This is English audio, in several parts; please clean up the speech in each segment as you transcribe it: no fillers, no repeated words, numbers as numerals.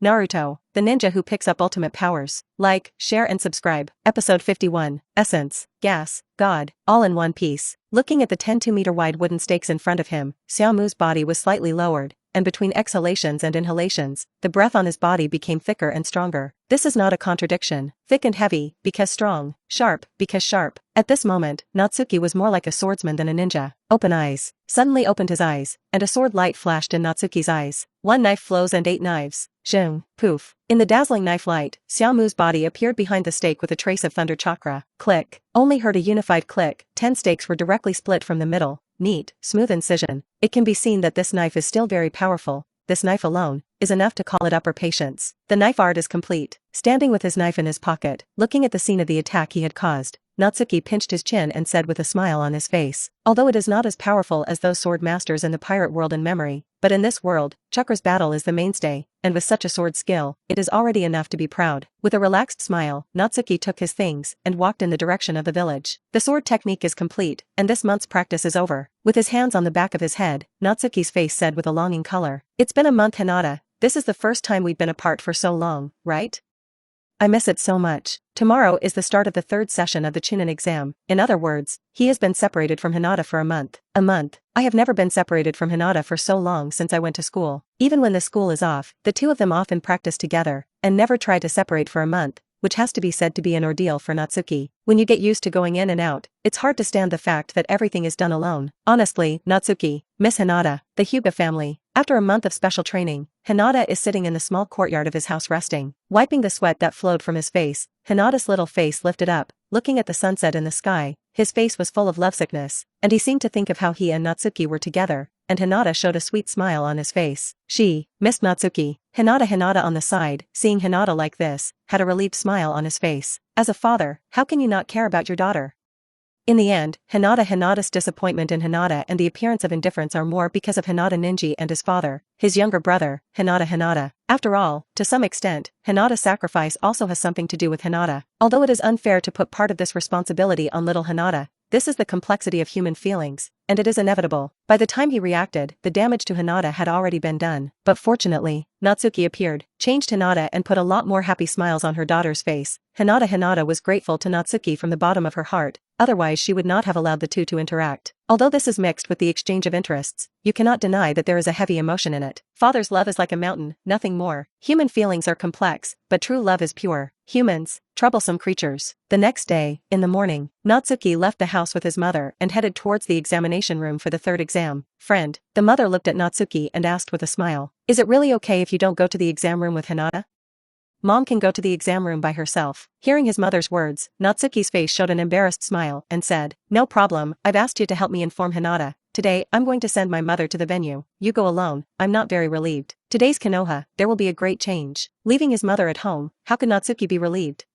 Naruto, the ninja who picks up ultimate powers. Like, share and subscribe. Episode 51. Essence, gas, God, all in one piece. Looking at the 10-meter wide wooden stakes in front of him, Xiaomu's body was slightly lowered, and between exhalations and inhalations, the breath on his body became thicker and stronger. This is not a contradiction. Thick and heavy, because strong. Sharp, because sharp. At this moment, Natsuki was more like a swordsman than a ninja. Open eyes. Suddenly opened his eyes, and a sword light flashed in Natsuki's eyes. One knife flows and 8 knives. Zheng, poof. In the dazzling knife light, Xiaomu's body appeared behind the stake with a trace of thunder chakra. Click. Only heard a unified click. 10 stakes were directly split from the middle. Neat, smooth incision. It can be seen that this knife is still very powerful. This knife alone is enough to call it upper patience. The knife art is complete. Standing with his knife in his pocket, looking at the scene of the attack he had caused, Natsuki pinched his chin and said with a smile on his face, although it is not as powerful as those sword masters in the pirate world in memory, but in this world, Chakra's battle is the mainstay, and with such a sword skill, it is already enough to be proud. With a relaxed smile, Natsuki took his things and walked in the direction of the village. The sword technique is complete, and this month's practice is over. With his hands on the back of his head, Natsuki's face said with a longing color, "It's been a month, Hinata. This is the first time we've been apart for so long, right? I miss it so much. Tomorrow is the start of the 3rd session of the Chunin exam. In other words, he has been separated from Hinata for a month. A month. I have never been separated from Hinata for so long since I went to school. Even when the school is off, the two of them often practice together, and never try to separate for a month, which has to be said to be an ordeal for Natsuki. When you get used to going in and out, it's hard to stand the fact that everything is done alone. Honestly, Natsuki, miss Hinata, the Hyuga family. After a month of special training, Hinata is sitting in the small courtyard of his house resting. Wiping the sweat that flowed from his face, Hinata's little face lifted up, looking at the sunset in the sky. His face was full of lovesickness, and he seemed to think of how he and Natsuki were together, and Hinata showed a sweet smile on his face. She, Miss Natsuki, Hinata on the side, seeing Hinata like this, had a relieved smile on his face. As a father, how can you not care about your daughter? In the end, Hinata's disappointment in Hinata and the appearance of indifference are more because of Hinata Ninji and his father, his younger brother, Hinata. After all, to some extent, Hinata's sacrifice also has something to do with Hinata. Although it is unfair to put part of this responsibility on little Hinata, this is the complexity of human feelings, and it is inevitable. By the time he reacted, the damage to Hinata had already been done. But fortunately, Natsuki appeared, changed Hinata and put a lot more happy smiles on her daughter's face. Hinata was grateful to Natsuki from the bottom of her heart, otherwise she would not have allowed the two to interact. Although this is mixed with the exchange of interests, you cannot deny that there is a heavy emotion in it. Father's love is like a mountain, nothing more. Human feelings are complex, but true love is pure. Humans, troublesome creatures. The next day, in the morning, Natsuki left the house with his mother and headed towards the examination room for the 3rd exam. Friend, the mother looked at Natsuki and asked with a smile, "Is it really okay if you don't go to the exam room with Hinata? Mom can go to the exam room by herself." Hearing his mother's words, Natsuki's face showed an embarrassed smile and said, "No problem, I've asked you to help me inform Hinata. Today, I'm going to send my mother to the venue. You go alone." I'm not very relieved. Today's Konoha, there will be a great change. Leaving his mother at home, how could Natsuki be relieved?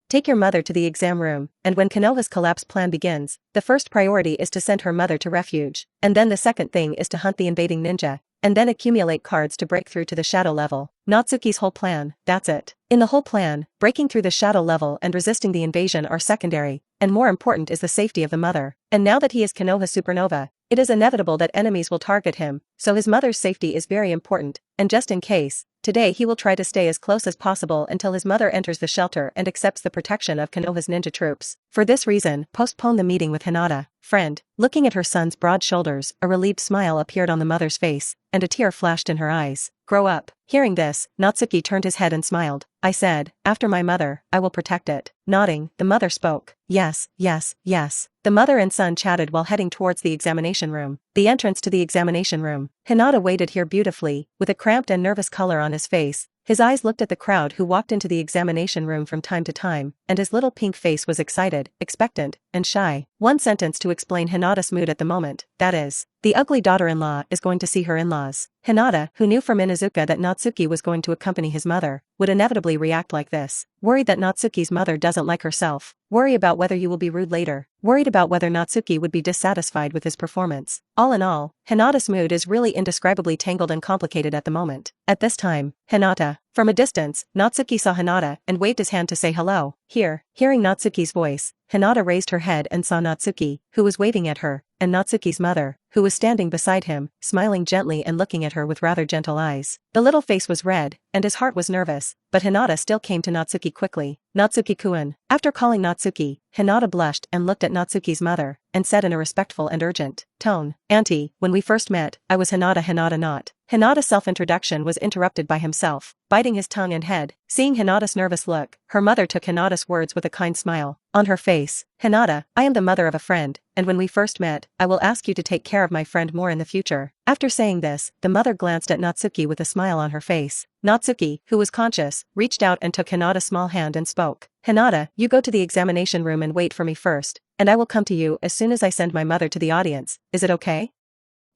Take your mother to the exam room, and when Konoha's collapse plan begins, the first priority is to send her mother to refuge, and then the second thing is to hunt the invading ninja, and then accumulate cards to break through to the shadow level. Natsuki's whole plan, that's it. In the whole plan, breaking through the shadow level and resisting the invasion are secondary, and more important is the safety of the mother. And now that he is Konoha Supernova, it is inevitable that enemies will target him, so his mother's safety is very important, and just in case, today he will try to stay as close as possible until his mother enters the shelter and accepts the protection of Konoha's ninja troops. For this reason, postpone the meeting with Hinata. Friend, looking at her son's broad shoulders, a relieved smile appeared on the mother's face, and a tear flashed in her eyes. Grow up. Hearing this, Natsuki turned his head and smiled. I said, after my mother, I will protect it. Nodding, the mother spoke. Yes. The mother and son chatted while heading towards the examination room. The entrance to the examination room. Hinata waited here beautifully, with a cramped and nervous color on his face. His eyes looked at the crowd who walked into the examination room from time to time, and his little pink face was excited, expectant, and shy. One sentence to explain Hinata's mood at the moment, that is, the ugly daughter-in-law is going to see her in-laws. Hinata, who knew from Inuzuka that Natsuki was going to accompany his mother, would inevitably react like this. Worried that Natsuki's mother doesn't like herself. Worry about whether you will be rude later. Worried about whether Natsuki would be dissatisfied with his performance. All in all, Hinata's mood is really indescribably tangled and complicated at the moment. At this time, Hinata. From a distance, Natsuki saw Hinata and waved his hand to say hello. Hearing Natsuki's voice, Hinata raised her head and saw Natsuki, who was waving at her, and Natsuki's mother, who was standing beside him, smiling gently and looking at her with rather gentle eyes. The little face was red, and his heart was nervous, but Hinata still came to Natsuki quickly. Natsuki-kun. After calling Natsuki, Hinata blushed and looked at Natsuki's mother, and said in a respectful and urgent tone, "Auntie, when we first met, I was Hinata not." Hinata's self-introduction was interrupted by himself, biting his tongue and head. Seeing Hinata's nervous look, her mother took Hinata's words with a kind smile on her face. "Hinata, I am the mother of a friend, and when we first met, I will ask you to take care of my friend more in the future." After saying this, the mother glanced at Natsuki with a smile on her face. Natsuki, who was conscious, reached out and took Hinata's small hand and spoke. "Hinata, you go to the examination room and wait for me first, and I will come to you as soon as I send my mother to the audience. Is it okay?"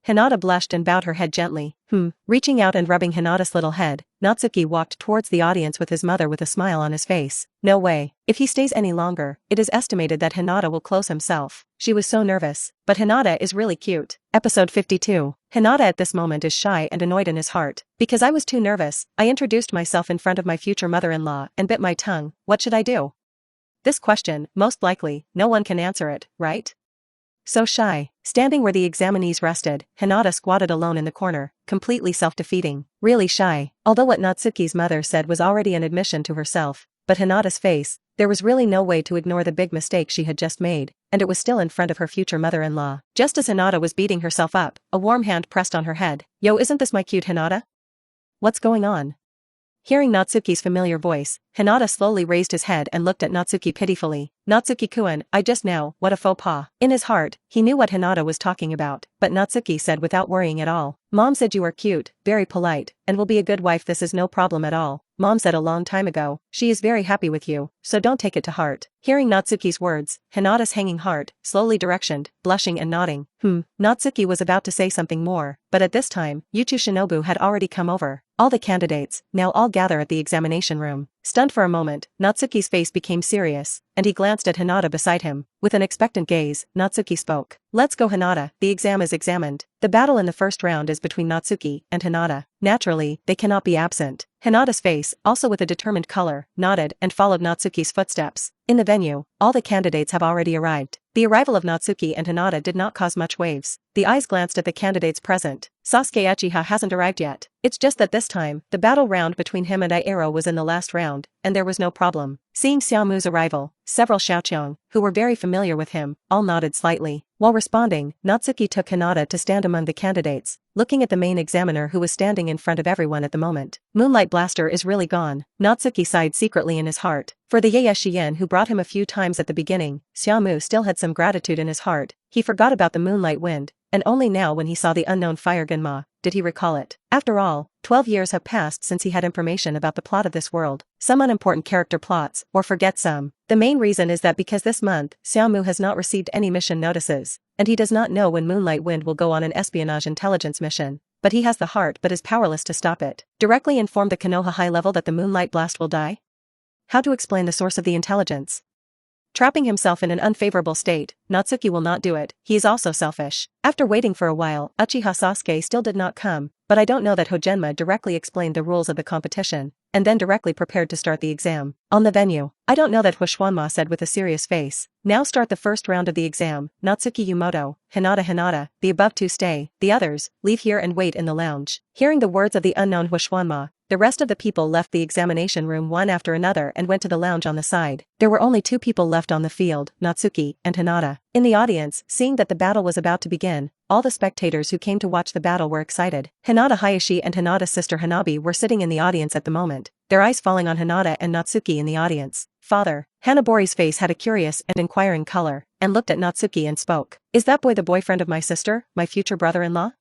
Hinata blushed and bowed her head gently. Reaching out and rubbing Hinata's little head, Natsuki walked towards the audience with his mother with a smile on his face. No way. If he stays any longer, it is estimated that Hinata will close himself. She was so nervous. But Hinata is really cute. Episode 52. Hinata at this moment is shy and annoyed in his heart. "Because I was too nervous, I introduced myself in front of my future mother-in-law and bit my tongue. What should I do?" This question, most likely, no one can answer it, right? So shy. Standing where the examinees rested, Hinata squatted alone in the corner, completely self-defeating. Really shy. Although what Natsuki's mother said was already an admission to herself, but Hinata's face, there was really no way to ignore the big mistake she had just made, and it was still in front of her future mother-in-law. Just as Hinata was beating herself up, a warm hand pressed on her head. "Yo, isn't this my cute Hinata? What's going on?" Hearing Natsuki's familiar voice, Hinata slowly raised his head and looked at Natsuki pitifully. "Natsuki-kun, I just know, what a faux pas." In his heart, he knew what Hinata was talking about, but Natsuki said without worrying at all. "Mom said you are cute, very polite, and will be a good wife. This is no problem at all. Mom said a long time ago, she is very happy with you, so don't take it to heart." Hearing Natsuki's words, Hinata's hanging heart, slowly directioned, blushing and nodding. Natsuki was about to say something more, but at this time, Yuchu Shinobu had already come over. All the candidates, now all gather at the examination room. Stunned for a moment, Natsuki's face became serious, and he glanced at Hinata beside him. With an expectant gaze, Natsuki spoke. "Let's go Hinata, the exam is examined." The battle in the first round is between Natsuki and Hinata. Naturally, they cannot be absent. Hinata's face, also with a determined color, nodded and followed Natsuki's footsteps. In the venue, all the candidates have already arrived. The arrival of Natsuki and Hinata did not cause much waves. The eyes glanced at the candidates present. Sasuke Uchiha hasn't arrived yet. It's just that this time, the battle round between him and Iero was in the last round, and there was no problem. Seeing Xiaomu's arrival, several Xiaoqiang, who were very familiar with him, all nodded slightly. While responding, Natsuki took Hinata to stand among the candidates, looking at the main examiner who was standing in front of everyone at the moment. Moonlight Blaster is really gone. Natsuki sighed secretly in his heart. For the Yaeshien who brought him a few times at the beginning, Xiaomu still had some gratitude in his heart. He forgot about the Moonlight Wind, and only now when he saw the unknown Fire Genma, did he recall it. After all, 12 years have passed since he had information about the plot of this world. Some unimportant character plots, or forget some. The main reason is that because this month, Xiaomu has not received any mission notices, and he does not know when Moonlight Wind will go on an espionage intelligence mission. But he has the heart but is powerless to stop it. Directly inform the Konoha high level that the Moonlight Blast will die? How to explain the source of the intelligence? Trapping himself in an unfavorable state, Natsuki will not do it. He is also selfish. After waiting for a while, Uchiha Sasuke still did not come, but I don't know that Hogenma directly explained the rules of the competition, and then directly prepared to start the exam. On the venue, I don't know that Huishwanma said with a serious face. Now start the first round of the exam. Natsuki Yumoto, Hinata, the above two stay, the others, leave here and wait in the lounge. Hearing the words of the unknown Huishwanma, the rest of the people left the examination room one after another and went to the lounge on the side. There were only two people left on the field, Natsuki and Hinata. In the audience, seeing that the battle was about to begin, all the spectators who came to watch the battle were excited. Hinata Hayashi and Hinata's sister Hanabi were sitting in the audience at the moment, their eyes falling on Hinata and Natsuki in the audience. "Father." Hanabori's face had a curious and inquiring color, and looked at Natsuki and spoke. "Is that boy the boyfriend of my sister, my future brother-in-law?"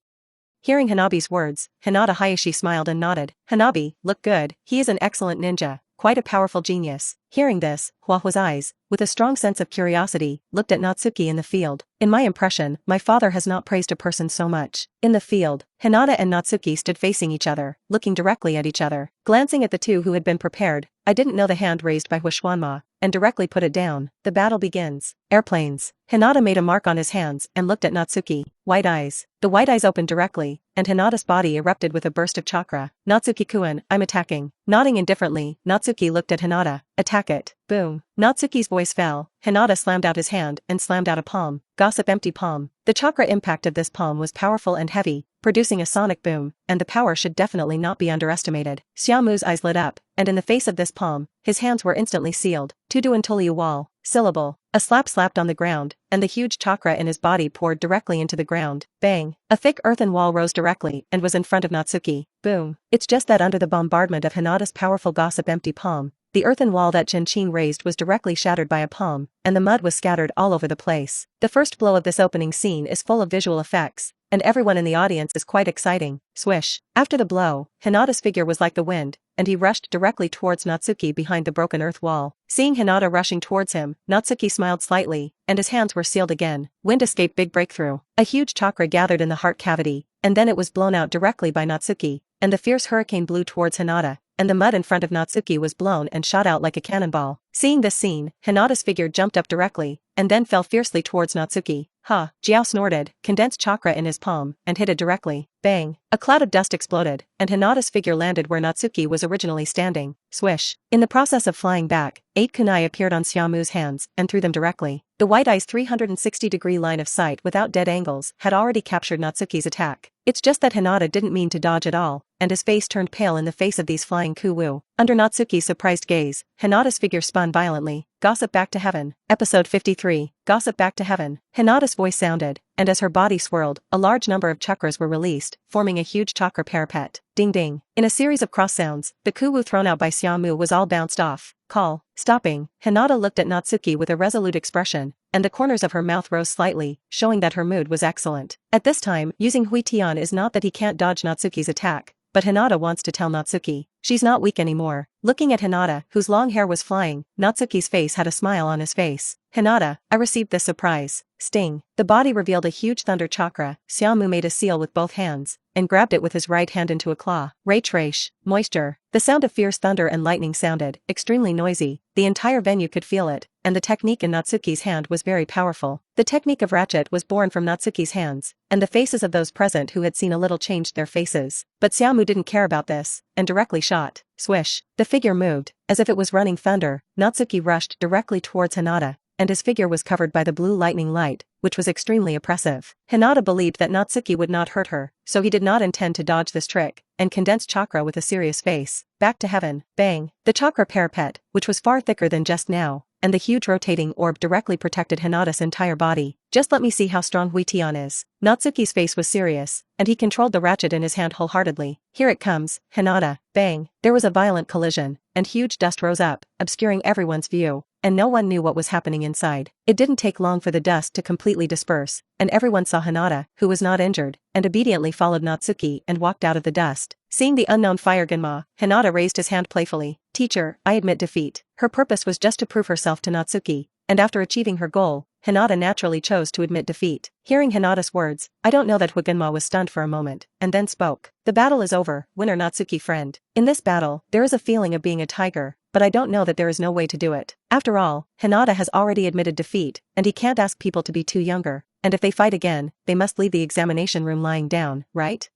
Hearing Hanabi's words, Hinata Hayashi smiled and nodded. "Hanabi, look good, he is an excellent ninja, quite a powerful genius." Hearing this, Huahua's eyes, with a strong sense of curiosity, looked at Natsuki in the field. "In my impression, my father has not praised a person so much." In the field, Hinata and Natsuki stood facing each other, looking directly at each other. Glancing at the two who had been prepared, I didn't know the hand raised by Huishwanma, and directly put it down. The battle begins. Airplanes. Hinata made a mark on his hands and looked at Natsuki. White eyes. The white eyes opened directly, and Hinata's body erupted with a burst of chakra. "Natsuki-kun, I'm attacking." Nodding indifferently, Natsuki looked at Hinata. "Attack suck it. Boom. Natsuki's voice fell. Hinata slammed out his hand and slammed out a palm. Gossip empty palm. The chakra impact of this palm was powerful and heavy, producing a sonic boom, and the power should definitely not be underestimated. Xiaomu's eyes lit up, and in the face of this palm, his hands were instantly sealed. Tudu Antoliu wall. Syllable. A slap slapped on the ground, and the huge chakra in his body poured directly into the ground. Bang. A thick earthen wall rose directly and was in front of Natsuki. Boom. It's just that under the bombardment of Hinata's powerful gossip empty palm, the earthen wall that Jinshin raised was directly shattered by a palm, and the mud was scattered all over the place. The first blow of this opening scene is full of visual effects, and everyone in the audience is quite exciting. Swish. After the blow, Hinata's figure was like the wind, and he rushed directly towards Natsuki behind the broken earth wall. Seeing Hinata rushing towards him, Natsuki smiled slightly, and his hands were sealed again. Wind escape big breakthrough. A huge chakra gathered in the heart cavity, and then it was blown out directly by Natsuki, and the fierce hurricane blew towards Hinata, and the mud in front of Natsuki was blown and shot out like a cannonball. Seeing this scene, Hinata's figure jumped up directly, and then fell fiercely towards Natsuki. Ha! Jiao snorted, condensed chakra in his palm, and hit it directly. Bang! A cloud of dust exploded, and Hinata's figure landed where Natsuki was originally standing. Swish! In the process of flying back, 8 kunai appeared on Xiaomu's hands and threw them directly. The White Eye's 360-degree line of sight without dead angles had already captured Natsuki's attack. It's just that Hinata didn't mean to dodge at all, and his face turned pale in the face of these flying kuwu. Under Natsuki's surprised gaze, Hinata's figure spun violently. Gossip back to heaven. Episode 53. Gossip back to heaven. Hinata's voice sounded, and as her body swirled, a large number of chakras were released, forming a huge chakra parapet. Ding ding. In a series of cross sounds, the kuwu thrown out by Xiaomu was all bounced off. Call. Stopping. Hinata looked at Natsuki with a resolute expression, and the corners of her mouth rose slightly, showing that her mood was excellent. At this time, using Huitian is not that he can't dodge Natsuki's attack, but Hinata wants to tell Natsuki she's not weak anymore. Looking at Hinata, whose long hair was flying, Natsuki's face had a smile on his face. Hinata, I received this surprise. Sting. The body revealed a huge thunder chakra. Xiaomu made a seal with both hands, and grabbed it with his right hand into a claw. Raish. Moisture. The sound of fierce thunder and lightning sounded extremely noisy. The entire venue could feel it, and the technique in Natsuki's hand was very powerful. The technique of ratchet was born from Natsuki's hands, and the faces of those present who had seen a little changed their faces. But Xiaomu didn't care about this, and directly shot. Swish. The figure moved, as if it was running thunder. Natsuki rushed directly towards Hinata, and his figure was covered by the blue lightning light, which was extremely oppressive. Hinata believed that Natsuki would not hurt her, so he did not intend to dodge this trick, and condensed chakra with a serious face. Back to heaven. Bang. The chakra parapet, which was far thicker than just now, and the huge rotating orb directly protected Hinata's entire body. Just let me see how strong Huitian is. Natsuki's face was serious, and he controlled the ratchet in his hand wholeheartedly. Here it comes, Hinata. Bang. There was a violent collision, and huge dust rose up, obscuring everyone's view, and no one knew what was happening inside. It didn't take long for the dust to completely disperse, and everyone saw Hinata, who was not injured, and obediently followed Natsuki and walked out of the dust. Seeing the unknown fire Genma, Hinata raised his hand playfully. Teacher, I admit defeat. Her purpose was just to prove herself to Natsuki, and after achieving her goal, Hinata naturally chose to admit defeat. Hearing Hinata's words, I don't know that Genma was stunned for a moment, and then spoke. The battle is over, winner Natsuki friend. In this battle, there is a feeling of being a tiger, but I don't know that there is no way to do it. After all, Hinata has already admitted defeat, and he can't ask people to be too younger, and if they fight again, they must leave the examination room lying down, right?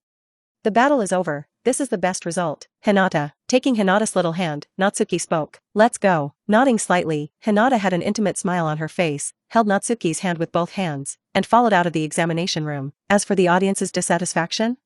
The battle is over. This is the best result. Hinata. Taking Hinata's little hand, Natsuki spoke. Let's go. Nodding slightly, Hinata had an intimate smile on her face, held Natsuki's hand with both hands, and followed out of the examination room. As for the audience's dissatisfaction,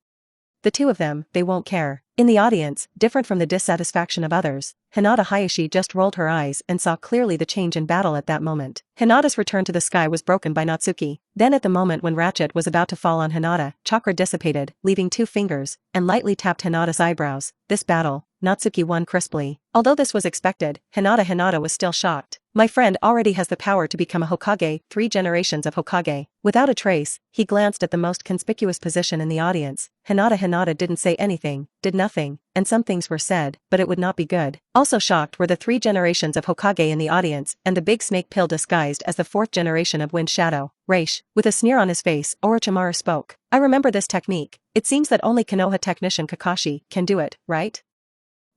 the two of them, they won't care. In the audience, different from the dissatisfaction of others, Hinata Hayashi just rolled her eyes and saw clearly the change in battle at that moment. Hinata's return to the sky was broken by Natsuki. Then at the moment when Ratchet was about to fall on Hinata, chakra dissipated, leaving 2 fingers, and lightly tapped Hinata's eyebrows. This battle, Natsuki won crisply. Although this was expected, Hinata was still shocked. My friend already has the power to become a Hokage, 3 generations of Hokage. Without a trace, he glanced at the most conspicuous position in the audience. Hinata didn't say anything, did nothing, and some things were said, but it would not be good. Also shocked were the 3 generations of Hokage in the audience and the big snake pill disguised as the 4th generation of Wind Shadow. Raish. With a sneer on his face, Orochimaru spoke. I remember this technique. It seems that only Konoha technician Kakashi can do it, right?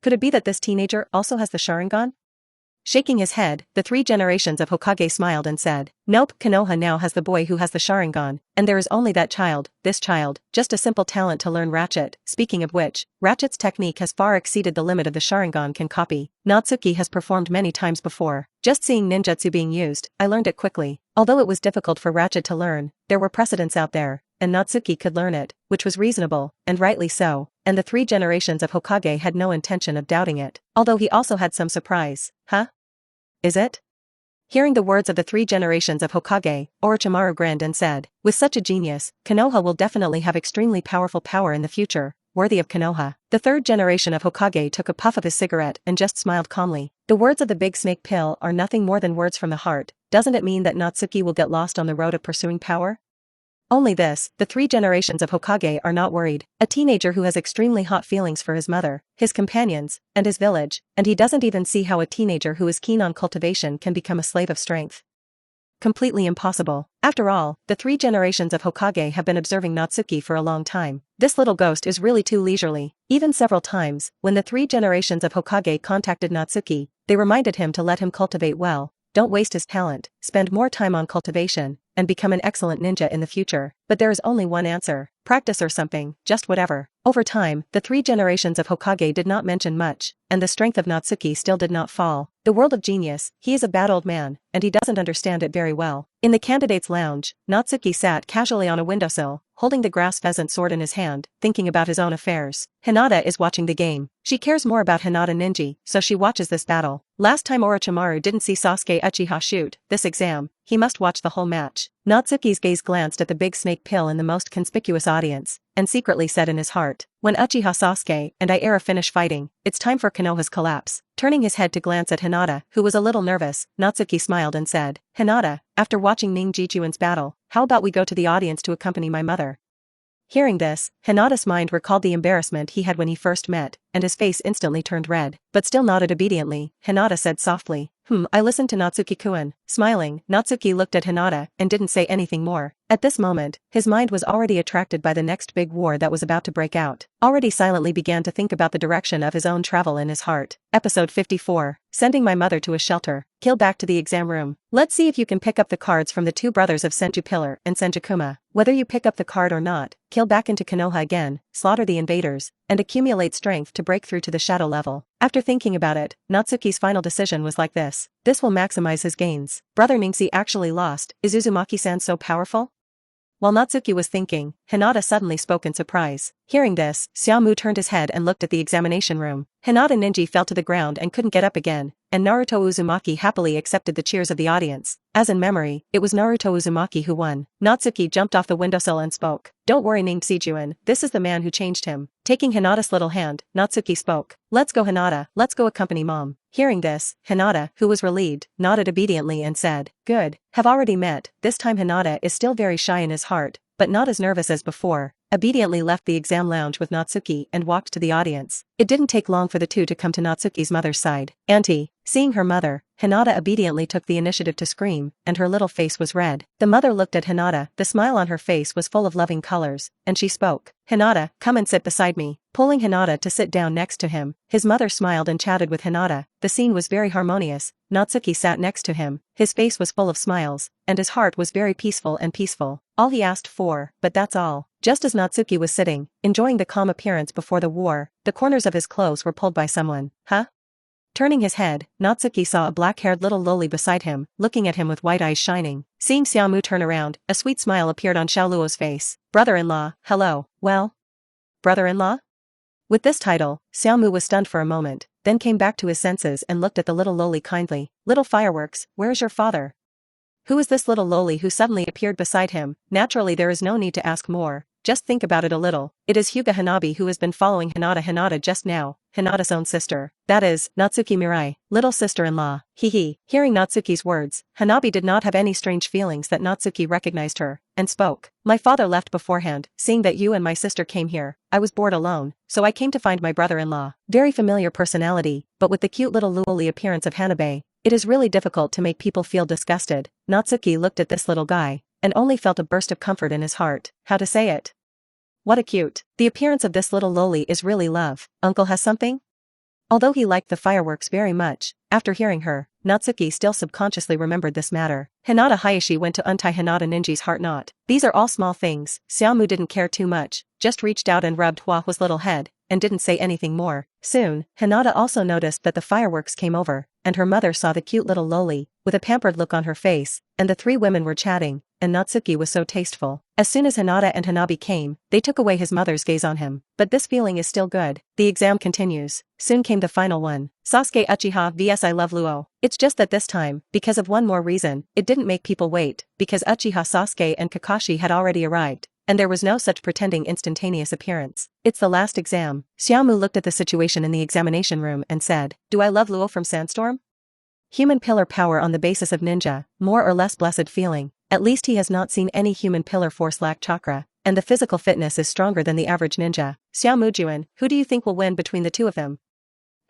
Could it be that this teenager also has the Sharingan? Shaking his head, the 3 generations of Hokage smiled and said, "Nope, Konoha now has the boy who has the Sharingan, and there is only that child, this child, just a simple talent to learn Ratchet. Speaking of which, Ratchet's technique has far exceeded the limit of the Sharingan can copy. Natsuki has performed many times before. Just seeing ninjutsu being used, I learned it quickly. Although it was difficult for Ratchet to learn, there were precedents out there, and Natsuki could learn it, which was reasonable, and rightly so, and the 3 generations of Hokage had no intention of doubting it, although he also had some surprise. Huh? Is it?" Hearing the words of the 3 generations of Hokage, Orochimaru grinned and said, "With such a genius, Konoha will definitely have extremely powerful power in the future, worthy of Konoha." The 3rd generation of Hokage took a puff of his cigarette and just smiled calmly. "The words of the big snake pill are nothing more than words from the heart. Doesn't it mean that Natsuki will get lost on the road of pursuing power?" Only this, the 3 generations of Hokage are not worried. A teenager who has extremely hot feelings for his mother, his companions, and his village, and he doesn't even see how a teenager who is keen on cultivation can become a slave of strength. Completely impossible. After all, the 3 generations of Hokage have been observing Natsuki for a long time. This little ghost is really too leisurely. Even several times, when the 3 generations of Hokage contacted Natsuki, they reminded him to let him cultivate well, don't waste his talent, spend more time on cultivation, and become an excellent ninja in the future. But there is only one answer: practice or something, just whatever. Over time, the 3 generations of Hokage did not mention much, and the strength of Natsuki still did not fall. The world of genius, he is a bad old man, and he doesn't understand it very well. In the candidates' lounge, Natsuki sat casually on a windowsill, holding the grass pheasant sword in his hand, thinking about his own affairs. Hinata is watching the game. She cares more about Hinata Ninji, so she watches this battle. Last time Orochimaru didn't see Sasuke Uchiha shoot, this exam, he must watch the whole match. Natsuki's gaze glanced at the big snake pill in the most conspicuous audience, and secretly said in his heart, "When Uchiha Sasuke and I finish fighting, it's time for Konoha's collapse." Turning his head to glance at Hinata, who was a little nervous, Natsuki smiled and said, "Hinata, after watching Ning Jichuan's battle, how about we go to the audience to accompany my mother?" Hearing this, Hinata's mind recalled the embarrassment he had when he first met, and his face instantly turned red, but still nodded obediently. Hinata said softly, I listened to Natsuki-kun." Smiling, Natsuki looked at Hinata and didn't say anything more. At this moment, his mind was already attracted by the next big war that was about to break out. Already silently began to think about the direction of his own travel in his heart. Episode 54. Sending my mother to a shelter. Kill back to the exam room. Let's see if you can pick up the cards from the 2 brothers of Senju Pillar and Senju Kuma. Whether you pick up the card or not, kill back into Konoha again, slaughter the invaders, and accumulate strength to break through to the shadow level. After thinking about it, Natsuki's final decision was like this. This will maximize his gains. Brother Ningsi actually lost. Is Uzumaki-san so powerful? While Natsuki was thinking, Hinata suddenly spoke in surprise. Hearing this, Xiaomu turned his head and looked at the examination room. Hinata Ninji fell to the ground and couldn't get up again, and Naruto Uzumaki happily accepted the cheers of the audience. As in memory, it was Naruto Uzumaki who won. Natsuki jumped off the windowsill and spoke. "Don't worry Ningsi-juan, this is the man who changed him." Taking Hinata's little hand, Natsuki spoke. "Let's go Hinata, let's go accompany mom." Hearing this, Hinata, who was relieved, nodded obediently and said, "Good. Have already met." This time Hinata is still very shy in his heart, but not as nervous as before. Obediently left the exam lounge with Natsuki and walked to the audience. It didn't take long for the two to come to Natsuki's mother's side. "Auntie." Seeing her mother, Hinata obediently took the initiative to scream, and her little face was red. The mother looked at Hinata, the smile on her face was full of loving colors, and she spoke. "Hinata, come and sit beside me." Pulling Hinata to sit down next to him, his mother smiled and chatted with Hinata. The scene was very harmonious. Natsuki sat next to him, his face was full of smiles, and his heart was very peaceful. All he asked for, but that's all. Just as Natsuki was sitting, enjoying the calm appearance before the war, the corners of his clothes were pulled by someone. Huh? Turning his head, Natsuki saw a black-haired little loli beside him, looking at him with white eyes shining. Seeing Xiaomu turn around, a sweet smile appeared on Xiaoluo's face. "Brother-in-law, hello." "Well? Brother-in-law?" With this title, Xiaomu was stunned for a moment, then came back to his senses and looked at the little loli kindly. "Little fireworks, where is your father?" Who is this little loli who suddenly appeared beside him? Naturally there is no need to ask more, just think about it a little. It is Hyuga Hanabi who has been following Hinata just now, Hinata's own sister. That is, Natsuki Mirai, little sister-in-law. Hehe. Hearing Natsuki's words, Hanabi did not have any strange feelings that Natsuki recognized her, and spoke. "My father left beforehand, seeing that you and my sister came here. I was bored alone, so I came to find my brother-in-law." Very familiar personality, but with the cute little loli appearance of Hanabi, it is really difficult to make people feel disgusted. Natsuki looked at this little guy, and only felt a burst of comfort in his heart. How to say it? What a cute. The appearance of this little loli is really love. Uncle has something? Although he liked the fireworks very much, after hearing her, Natsuki still subconsciously remembered this matter. Hinata Hayashi went to untie Hinata Ninji's heart knot. These are all small things. Xiaomu didn't care too much, just reached out and rubbed Hua's little head, and didn't say anything more. Soon, Hinata also noticed that the fireworks came over, and her mother saw the cute little loli, with a pampered look on her face, and the three women were chatting, and Natsuki was so tasteful. As soon as Hinata and Hanabi came, they took away his mother's gaze on him. But this feeling is still good. The exam continues. Soon came the final one. Sasuke Uchiha vs I Love Luo. It's just that this time, because of one more reason, it didn't make people wait, because Uchiha Sasuke and Kakashi had already arrived, and there was no such pretending instantaneous appearance. It's the last exam. Xiaomu looked at the situation in the examination room and said, "Do I love Luo from Sandstorm? Human pillar power on the basis of ninja, more or less blessed feeling. At least he has not seen any human pillar force lack chakra, and the physical fitness is stronger than the average ninja. Xiaomu, who do you think will win between the two of them?"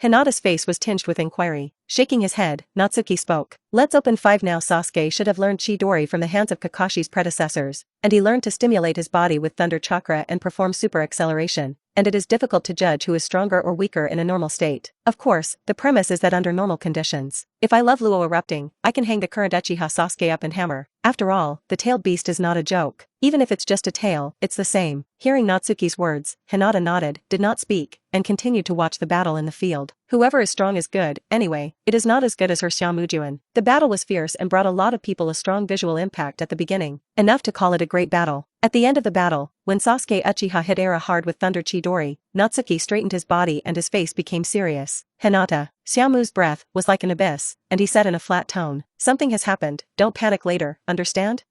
Hinata's face was tinged with inquiry. Shaking his head, Natsuki spoke. "Let's open 5 now. Sasuke should have learned Chidori from the hands of Kakashi's predecessors, and he learned to stimulate his body with thunder chakra and perform super acceleration, and it is difficult to judge who is stronger or weaker in a normal state. Of course, the premise is that under normal conditions, if I love Luo erupting, I can hang the current Uchiha Sasuke up and hammer. After all, the tailed beast is not a joke. Even if it's just a tail, it's the same." Hearing Natsuki's words, Hinata nodded, did not speak, and continued to watch the battle in the field. Whoever is strong is good, anyway, it is not as good as her Xiaomu. The battle was fierce and brought a lot of people a strong visual impact at the beginning, enough to call it a great battle. At the end of the battle, when Sasuke Uchiha hit Era hard with Thunder Chidori, Natsuki straightened his body and his face became serious. "Hinata." Xiaomu's breath was like an abyss, and he said in a flat tone, "Something has happened, don't panic later, understand?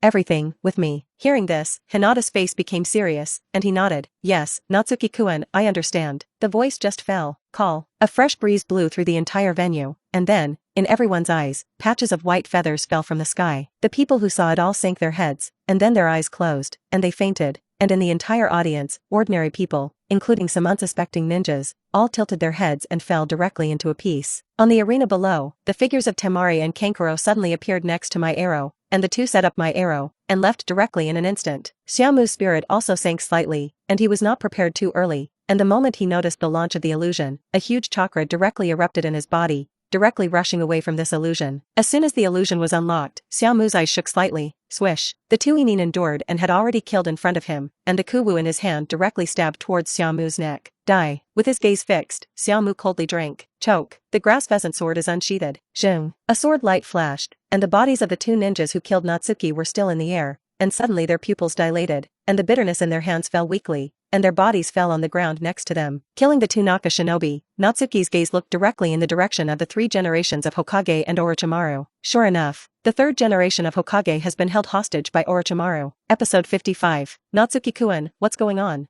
Everything, with me." Hearing this, Hinata's face became serious, and he nodded. "Yes, Natsuki-kun, I understand." The voice just fell. Call. A fresh breeze blew through the entire venue, and then, in everyone's eyes, patches of white feathers fell from the sky. The people who saw it all sank their heads, and then their eyes closed, and they fainted, and in the entire audience, ordinary people, including some unsuspecting ninjas, all tilted their heads and fell directly into a piece. On the arena below, the figures of Temari and Kankuro suddenly appeared next to my arrow, and the two set up my arrow, and left directly in an instant. Xiaomu's spirit also sank slightly, and he was not prepared too early, and the moment he noticed the launch of the illusion, a huge chakra directly erupted in his body, directly rushing away from this illusion. As soon as the illusion was unlocked, Xiaomu's eyes shook slightly. Swish. The two Inin endured and had already killed in front of him, and the kuwu in his hand directly stabbed towards Xiaomu's neck. Die. With his gaze fixed, Xiaomu coldly drank. Choke. The grass pheasant sword is unsheathed. Zheng. A sword light flashed, and the bodies of the two ninjas who killed Natsuki were still in the air, and suddenly their pupils dilated, and the bitterness in their hands fell weakly, and their bodies fell on the ground next to them. Killing the two Naka shinobi, Natsuki's gaze looked directly in the direction of the 3 generations of Hokage and Orochimaru. Sure enough, the 3rd generation of Hokage has been held hostage by Orochimaru. Episode 55. Natsuki-kun, what's going on?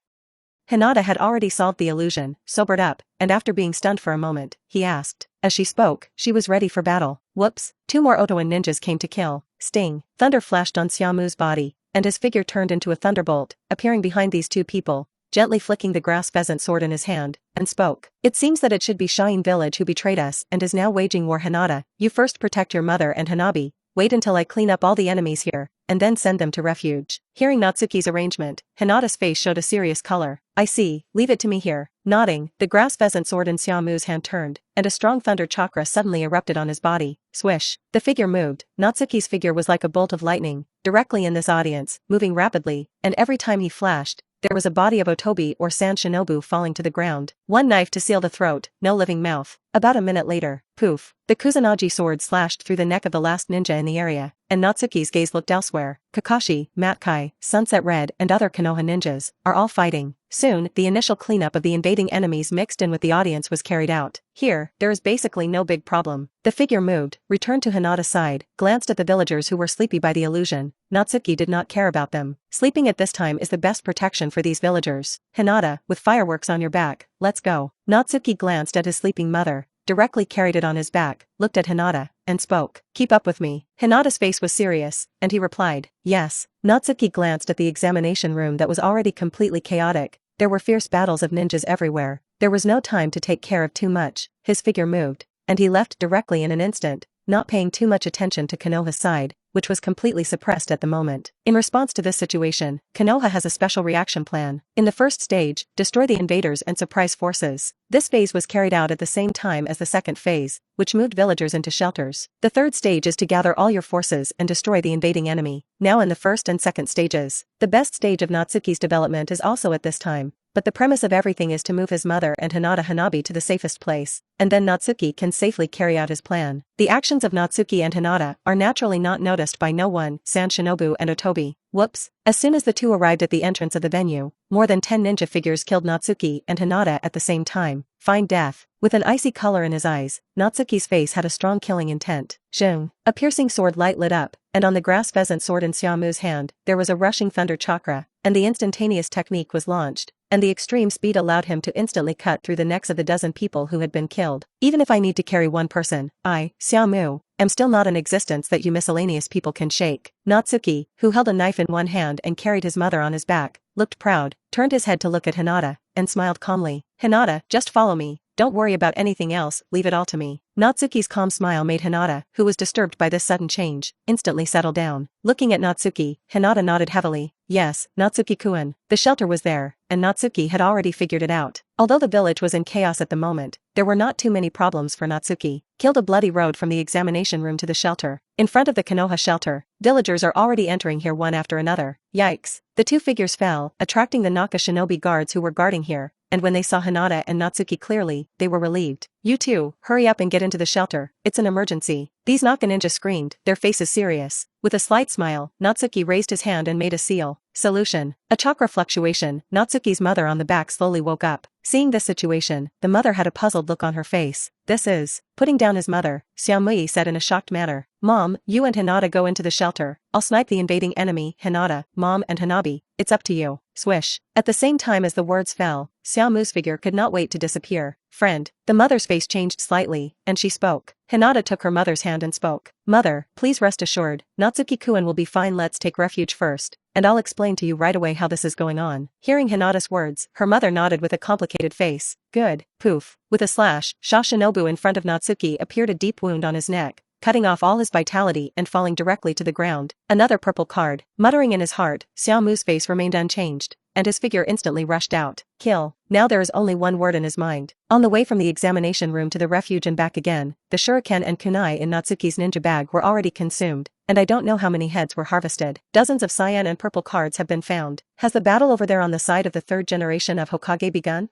Hinata had already solved the illusion, sobered up, and after being stunned for a moment, he asked. As she spoke, she was ready for battle. Whoops, 2 more Otoan ninjas came to kill. Sting. Thunder flashed on Xiaomu's body, and his figure turned into a thunderbolt, appearing behind these 2 people, gently flicking the grass pheasant sword in his hand, and spoke. "It seems that it should be Shine Village who betrayed us and is now waging war. Hinata, you first protect your mother and Hanabi, wait until I clean up all the enemies here, and then send them to refuge." Hearing Natsuki's arrangement, Hinata's face showed a serious color. "I see, leave it to me here." Nodding, the grass pheasant sword in Xiaomu's hand turned, and a strong thunder chakra suddenly erupted on his body. Swish. The figure moved. Natsuki's figure was like a bolt of lightning, directly in this audience, moving rapidly, and every time he flashed, there was a body of Otobi or Sand Shinobu falling to the ground. One knife to seal the throat, no living mouth. About a minute later, poof, the Kusanagi sword slashed through the neck of the last ninja in the area, and Natsuki's gaze looked elsewhere. Kakashi, Matkai, Sunset Red and other Konoha ninjas are all fighting. Soon, the initial cleanup of the invading enemies mixed in with the audience was carried out. Here, there is basically no big problem. The figure moved, returned to Hinata's side, glanced at the villagers who were sleepy by the illusion. Natsuki did not care about them. Sleeping at this time is the best protection for these villagers. "Hinata, with fireworks on your back, let's go." Natsuki glanced at his sleeping mother, directly carried it on his back, looked at Hinata, and spoke. "Keep up with me." Hinata's face was serious, and he replied, "Yes." Natsuki glanced at the examination room that was already completely chaotic. There were fierce battles of ninjas everywhere. There was no time to take care of too much. His figure moved, and he left directly in an instant, not paying too much attention to Konoha's side, which was completely suppressed at the moment. In response to this situation, Konoha has a special reaction plan. In the first stage, destroy the invaders and surprise forces. This phase was carried out at the same time as the second phase, which moved villagers into shelters. The third stage is to gather all your forces and destroy the invading enemy. Now in the first and second stages, the best stage of Natsuki's development is also at this time. But the premise of everything is to move his mother and Hinata Hanabi to the safest place, and then Natsuki can safely carry out his plan. The actions of Natsuki and Hinata are naturally not noticed by no one, sans Shinobu and Otobi. Whoops. As soon as the two arrived at the entrance of the venue, more than 10 ninja figures killed Natsuki and Hinata at the same time. Fine death. With an icy color in his eyes, Natsuki's face had a strong killing intent. Zheng. A piercing sword light lit up, and on the grass pheasant sword in Xiaomu's hand, there was a rushing thunder chakra, and the instantaneous technique was launched, and the extreme speed allowed him to instantly cut through the necks of the dozen people who had been killed. Even if I need to carry one person, I, Xiaomu, am still not an existence that you miscellaneous people can shake. Natsuki, who held a knife in one hand and carried his mother on his back, looked proud, turned his head to look at Hinata, and smiled calmly. Hinata, just follow me. Don't worry about anything else, leave it all to me. Natsuki's calm smile made Hinata, who was disturbed by this sudden change, instantly settle down. Looking at Natsuki, Hinata nodded heavily. Yes, Natsuki-kun. The shelter was there, and Natsuki had already figured it out. Although the village was in chaos at the moment, there were not too many problems for Natsuki. Killed a bloody road from the examination room to the shelter. In front of the Konoha shelter, villagers are already entering here one after another. Yikes. The two figures fell, attracting the Naka Shinobi guards who were guarding here, and when they saw Hinata and Natsuki clearly, they were relieved. You two, hurry up and get into the shelter, it's an emergency. These Naka ninja screamed, their faces serious. With a slight smile, Natsuki raised his hand and made a seal. Solution. A chakra fluctuation. Natsuki's mother on the back slowly woke up. Seeing this situation, the mother had a puzzled look on her face. This is. Putting down his mother, Xiaomui said in a shocked manner. Mom, you and Hinata go into the shelter. I'll snipe the invading enemy, Hinata, Mom and Hanabi. It's up to you. Swish. At the same time as the words fell, Xiaomu's figure could not wait to disappear. Friend. The mother's face changed slightly, and she spoke. Hinata took her mother's hand and spoke. Mother, please rest assured, Natsuki-kun will be fine. Let's take refuge first, and I'll explain to you right away how this is going on. Hearing Hinata's words, her mother nodded with a complicated face. Good. Poof. With a slash, Shinobu in front of Natsuki appeared a deep wound on his neck, cutting off all his vitality and falling directly to the ground. Another purple card. Muttering in his heart, Xiaomu's face remained unchanged, and his figure instantly rushed out. Kill. Now there is only one word in his mind. On the way from the examination room to the refuge and back again, the shuriken and kunai in Natsuki's ninja bag were already consumed, and I don't know how many heads were harvested. Dozens of cyan and purple cards have been found. Has the battle over there on the side of the third generation of Hokage begun?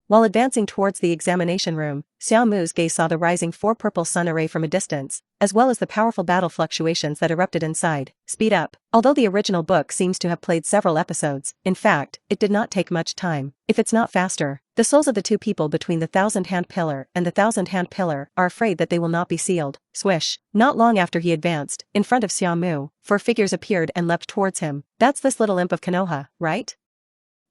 While advancing towards the examination room, Xiaomu's gaze saw the rising 4 purple sun array from a distance, as well as the powerful battle fluctuations that erupted inside. Speed up. Although the original book seems to have played several episodes, in fact, it did not take much time. If it's not faster, the souls of the two people between the 1,000-hand pillar and the 1,000-hand pillar are afraid that they will not be sealed. Swish. Not long after he advanced, in front of Xiaomu, 4 figures appeared and leapt towards him. That's this little imp of Konoha, right?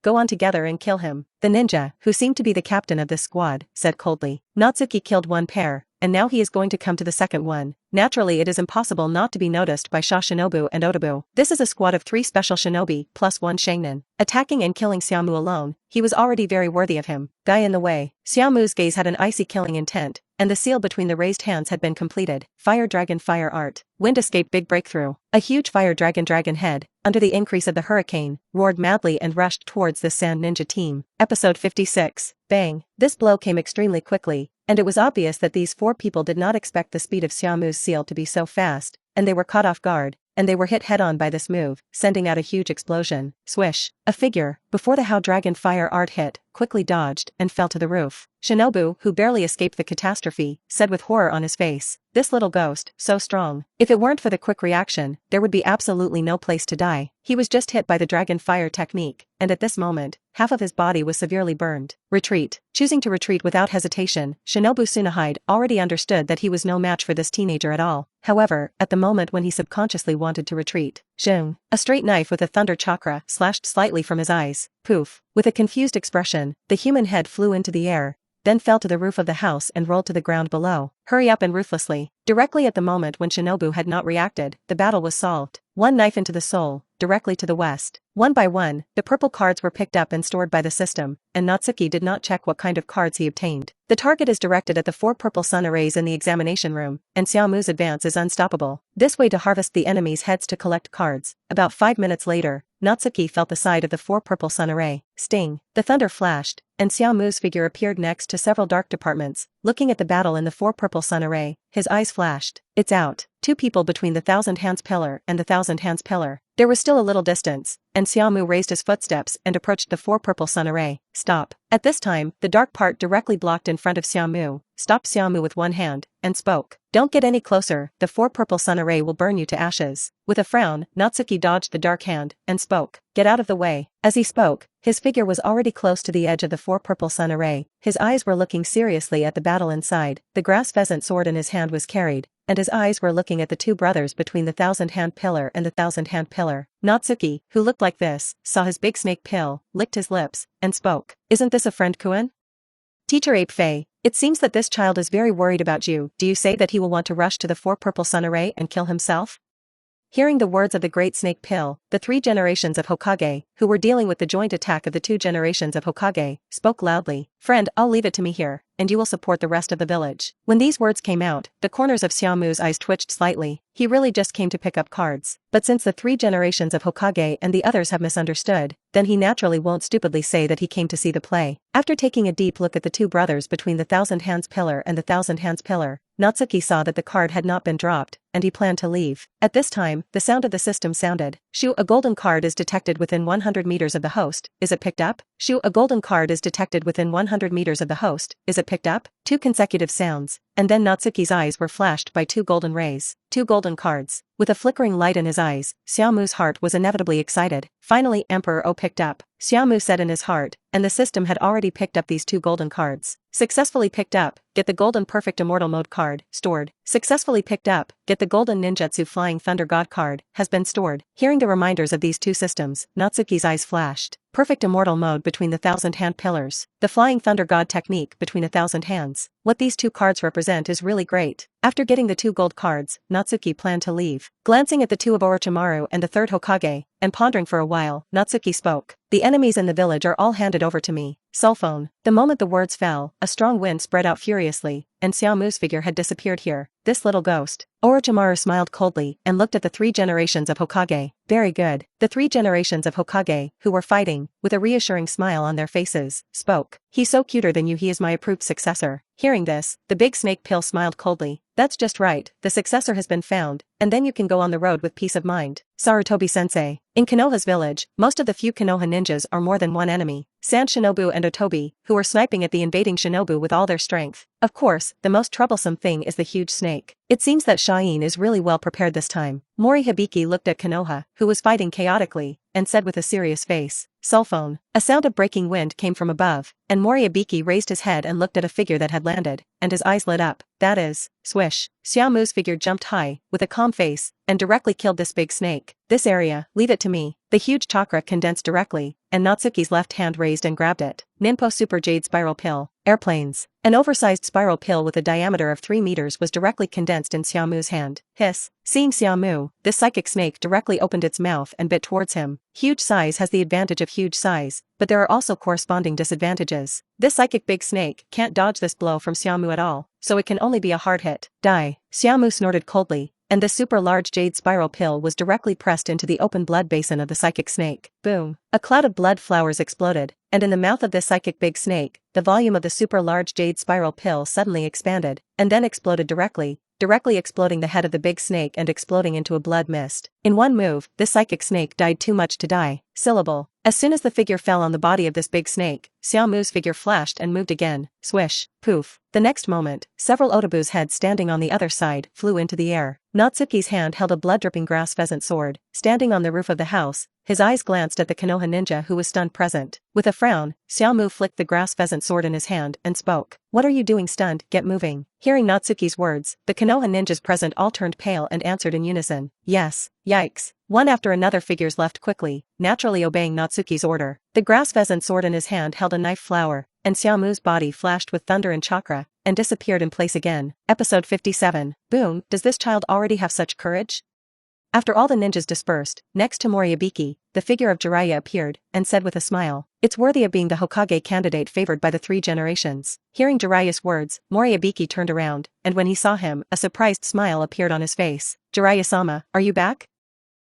Go on together and kill him. The ninja, who seemed to be the captain of this squad, said coldly. Natsuki killed one pair, and now he is going to come to the second one. Naturally it is impossible not to be noticed by Shinobu and Otobu. This is a squad of 3 special shinobi, plus 1 shainin. Attacking and killing Xiaomu alone, he was already very worthy of him. Die in the way. Xiaomu's gaze had an icy killing intent, and the seal between the raised hands had been completed. Fire dragon fire art. Wind escape big breakthrough. A huge fire dragon head, under the increase of the hurricane, roared madly and rushed towards the sand ninja team. Episode 56. Bang. This blow came extremely quickly, and it was obvious that these 4 people did not expect the speed of Xiaomu's seal to be so fast, and they were caught off guard, and they were hit head-on by this move, sending out a huge explosion. Swish. A figure, before the how dragon fire art hit, quickly dodged and fell to the roof. Shinobu, who barely escaped the catastrophe, said with horror on his face, "This little ghost, so strong. If it weren't for the quick reaction, there would be absolutely no place to die. He was just hit by the dragon fire technique, and at this moment, half of his body was severely burned." Retreat. Choosing to retreat without hesitation, Shinobu Tsunahide already understood that he was no match for this teenager at all. However, at the moment when he subconsciously wanted to retreat, Zheng, a straight knife with a thunder chakra, slashed slightly from his eyes. Poof. With a confused expression, the human head flew into the air, then fell to the roof of the house and rolled to the ground below. Hurry up and ruthlessly. Directly at the moment when Shinobu had not reacted, the battle was solved. One knife into the soul, directly to the west. One by one, the purple cards were picked up and stored by the system, and Natsuki did not check what kind of cards he obtained. The target is directed at the 4 purple sun arrays in the examination room, and Xiaomu's advance is unstoppable. This way to harvest the enemy's heads to collect cards. About 5 minutes later, Natsuki felt the side of the 4 purple sun array. Sting. The thunder flashed, and Xiaomu's figure appeared next to several dark departments. Looking at the battle in the 4 purple sun array, his eyes flashed. It's out. 2 people between the Thousand Hands Pillar and the Thousand Hands Pillar. There was still a little distance, and Xiaomu raised his footsteps and approached the 4 purple sun array. Stop. At this time, the dark part directly blocked in front of Xiaomu, stopped Xiaomu with one hand, and spoke. Don't get any closer, the 4 purple sun array will burn you to ashes. With a frown, Natsuki dodged the dark hand, and spoke. Get out of the way. As he spoke, his figure was already close to the edge of the 4 purple sun array. His eyes were looking seriously at the battle inside. The grass pheasant sword in his hand was carried, and his eyes were looking at the 2 brothers between the Thousand Hand Pillar and the Thousand Hand Pillar. Natsuki, who looked like this, saw his big snake pill, licked his lips, and spoke. Isn't this a friend, Kuan? Teacher Ape Fei, it seems that this child is very worried about you. Do you say that he will want to rush to the 4 purple sun array and kill himself? Hearing the words of the great snake pill, the 3 generations of Hokage, who were dealing with the joint attack of the 2 generations of Hokage, spoke loudly. Friend, I'll leave it to me here, and you will support the rest of the village. When these words came out, the corners of Xiaomu's eyes twitched slightly. He really just came to pick up cards. But since the 3 generations of Hokage and the others have misunderstood, then he naturally won't stupidly say that he came to see the play. After taking a deep look at the 2 brothers between the Thousand Hands Pillar and the Thousand Hands Pillar, Natsuki saw that the card had not been dropped, and he planned to leave. At this time, the sound of the system sounded. Shoo, a golden card is detected within 100 meters of the host. Is it picked up? Shoo, a golden card is detected within 100 meters of the host. Is it picked up? 2 consecutive sounds, and then Natsuki's eyes were flashed by 2 golden rays. 2 golden cards. With a flickering light in his eyes, Xiaomu's heart was inevitably excited. Finally, Emperor O picked up. Xiaomu said in his heart, and the system had already picked up these 2 golden cards. Successfully picked up. Get the golden perfect immortal mode card. Stored. Successfully picked up. Get the golden ninjutsu flying thunder god card. Has been stored. Hearing the reminders of these 2 systems, Natsuki's eyes flashed. Perfect immortal mode between the Thousand Hand Pillars. The flying thunder god technique between 1,000 hands. What these 2 cards represent is really great. After getting the 2 gold cards, Natsuki planned to leave. Glancing at the 2 of Orochimaru and the 3rd Hokage, and pondering for a while, Natsuki spoke. The enemies in the village are all handed over to me. Cell phone. The moment the words fell, a strong wind spread out furiously, and Xiaomu's figure had disappeared here. This little ghost. Orochimaru smiled coldly and looked at the 3 generations of Hokage. Very good. The 3 generations of Hokage, who were fighting, with a reassuring smile on their faces, spoke. He's so cuter than you, he is my approved successor. Hearing this, the big snake pill smiled coldly. That's just right, the successor has been found, and then you can go on the road with peace of mind. Sarutobi-sensei. In Konoha's village, most of the few Konoha ninjas are more than one enemy. Sand Shinobu and Otobi, who were sniping at the invading Shinobu with all their strength. Of course, the most troublesome thing is the huge snake. It seems that Shine is really well prepared this time. Mori Hibiki looked at Konoha, who was fighting chaotically, and said with a serious face, cell phone. A sound of breaking wind came from above, and Mori Hibiki raised his head and looked at a figure that had landed, and his eyes lit up. That is, swish. Xiaomu's figure jumped high, with a calm face, and directly killed this big snake. This area, leave it to me. The huge chakra condensed directly, and Natsuki's left hand raised and grabbed it. Ninpo Super Jade Spiral Pill. Airplanes. An oversized spiral pill with a diameter of 3 meters was directly condensed in Xiaomu's hand. Hiss. Seeing Xiaomu, this psychic snake directly opened its mouth and bit towards him. Huge size has the advantage of huge size, but there are also corresponding disadvantages. This psychic big snake can't dodge this blow from Xiaomu at all, so it can only be a hard hit. Die. Xiaomu snorted coldly, and the super large jade spiral pill was directly pressed into the open blood basin of the psychic snake. Boom. A cloud of blood flowers exploded, and in the mouth of this psychic big snake, the volume of the super large jade spiral pill suddenly expanded, and then exploded directly exploding the head of the big snake and exploding into a blood mist. In one move, this psychic snake died too much to die. Syllable. As soon as the figure fell on the body of this big snake, Xiaomu's figure flashed and moved again. Swish. Poof. The next moment, several Otobu's heads standing on the other side flew into the air. Natsuki's hand held a blood-dripping grass pheasant sword. Standing on the roof of the house, his eyes glanced at the Konoha ninja who was stunned present. With a frown, Xiaomu flicked the grass pheasant sword in his hand and spoke. What are you doing, stunned? Get moving. Hearing Natsuki's words, the Konoha ninjas present all turned pale and answered in unison. Yes. Yikes. One after another figures left quickly, naturally obeying Natsuki's order. The grass pheasant sword in his hand held a knife flower, and Xiaomu's body flashed with thunder and chakra, and disappeared in place again. Episode 57. Boom, does this child already have such courage? After all the ninjas dispersed, next to Moriyabiki, the figure of Jiraiya appeared, and said with a smile, "It's worthy of being the Hokage candidate favored by the 3 generations." Hearing Jiraiya's words, Moriyabiki turned around, and when he saw him, a surprised smile appeared on his face. "Jiraiya-sama, are you back?"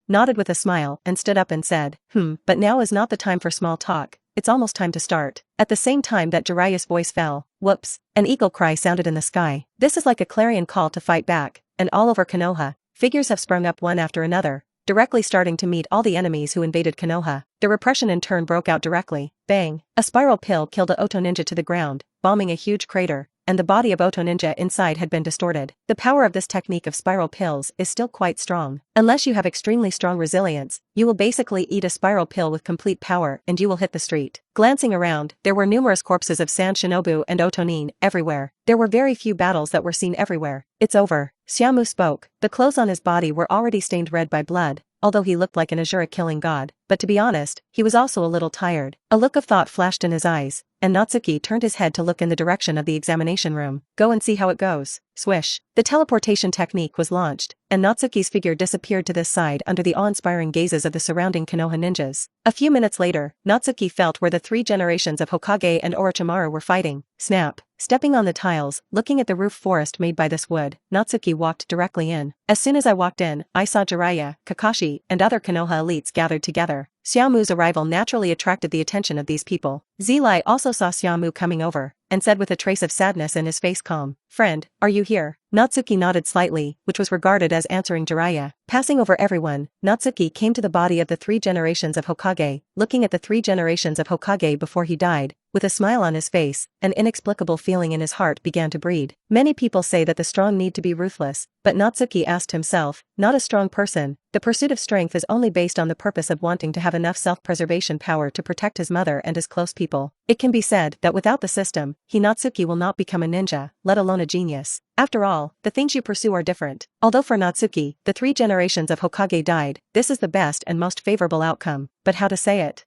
Nodded with a smile, and stood up and said, but now is not the time for small talk, it's almost time to start." At the same time that Jiraiya's voice fell, whoops, an eagle cry sounded in the sky. This is like a clarion call to fight back, and all over Konoha, figures have sprung up one after another, directly starting to meet all the enemies who invaded Konoha. The repression in turn broke out directly. Bang! A spiral pill killed a Oto ninja to the ground, bombing a huge crater, and the body of Oto ninja inside had been distorted. The power of this technique of spiral pills is still quite strong. Unless you have extremely strong resilience, you will basically eat a spiral pill with complete power and you will hit the street. Glancing around, there were numerous corpses of San Shinobu and Otonin everywhere. There were very few battles that were seen everywhere. "It's over." Xiaomu spoke. The clothes on his body were already stained red by blood, although he looked like an Azura killing god. But to be honest, he was also a little tired. A look of thought flashed in his eyes, and Natsuki turned his head to look in the direction of the examination room. "Go and see how it goes." Swish. The teleportation technique was launched, and Natsuki's figure disappeared to this side under the awe-inspiring gazes of the surrounding Konoha ninjas. A few minutes later, Natsuki felt where the 3 generations of Hokage and Orochimaru were fighting. Snap. Stepping on the tiles, looking at the roof forest made by this wood, Natsuki walked directly in. "As soon as I walked in, I saw Jiraiya, Kakashi, and other Konoha elites gathered together." Xiaomu's arrival naturally attracted the attention of these people. Zilai also saw Xiaomu coming over, and said with a trace of sadness in his face, "Calm. Friend, are you here?" Natsuki nodded slightly, which was regarded as answering Jiraiya. Passing over everyone, Natsuki came to the body of the 3 generations of Hokage, looking at the 3 generations of Hokage before he died. With a smile on his face, an inexplicable feeling in his heart began to breed. Many people say that the strong need to be ruthless, but Natsuki asked himself, not a strong person. The pursuit of strength is only based on the purpose of wanting to have enough self-preservation power to protect his mother and his close people. It can be said that without the system, Natsuki will not become a ninja, let alone a genius. After all, the things you pursue are different. Although for Natsuki, the 3 generations of Hokage died, this is the best and most favorable outcome. But how to say it?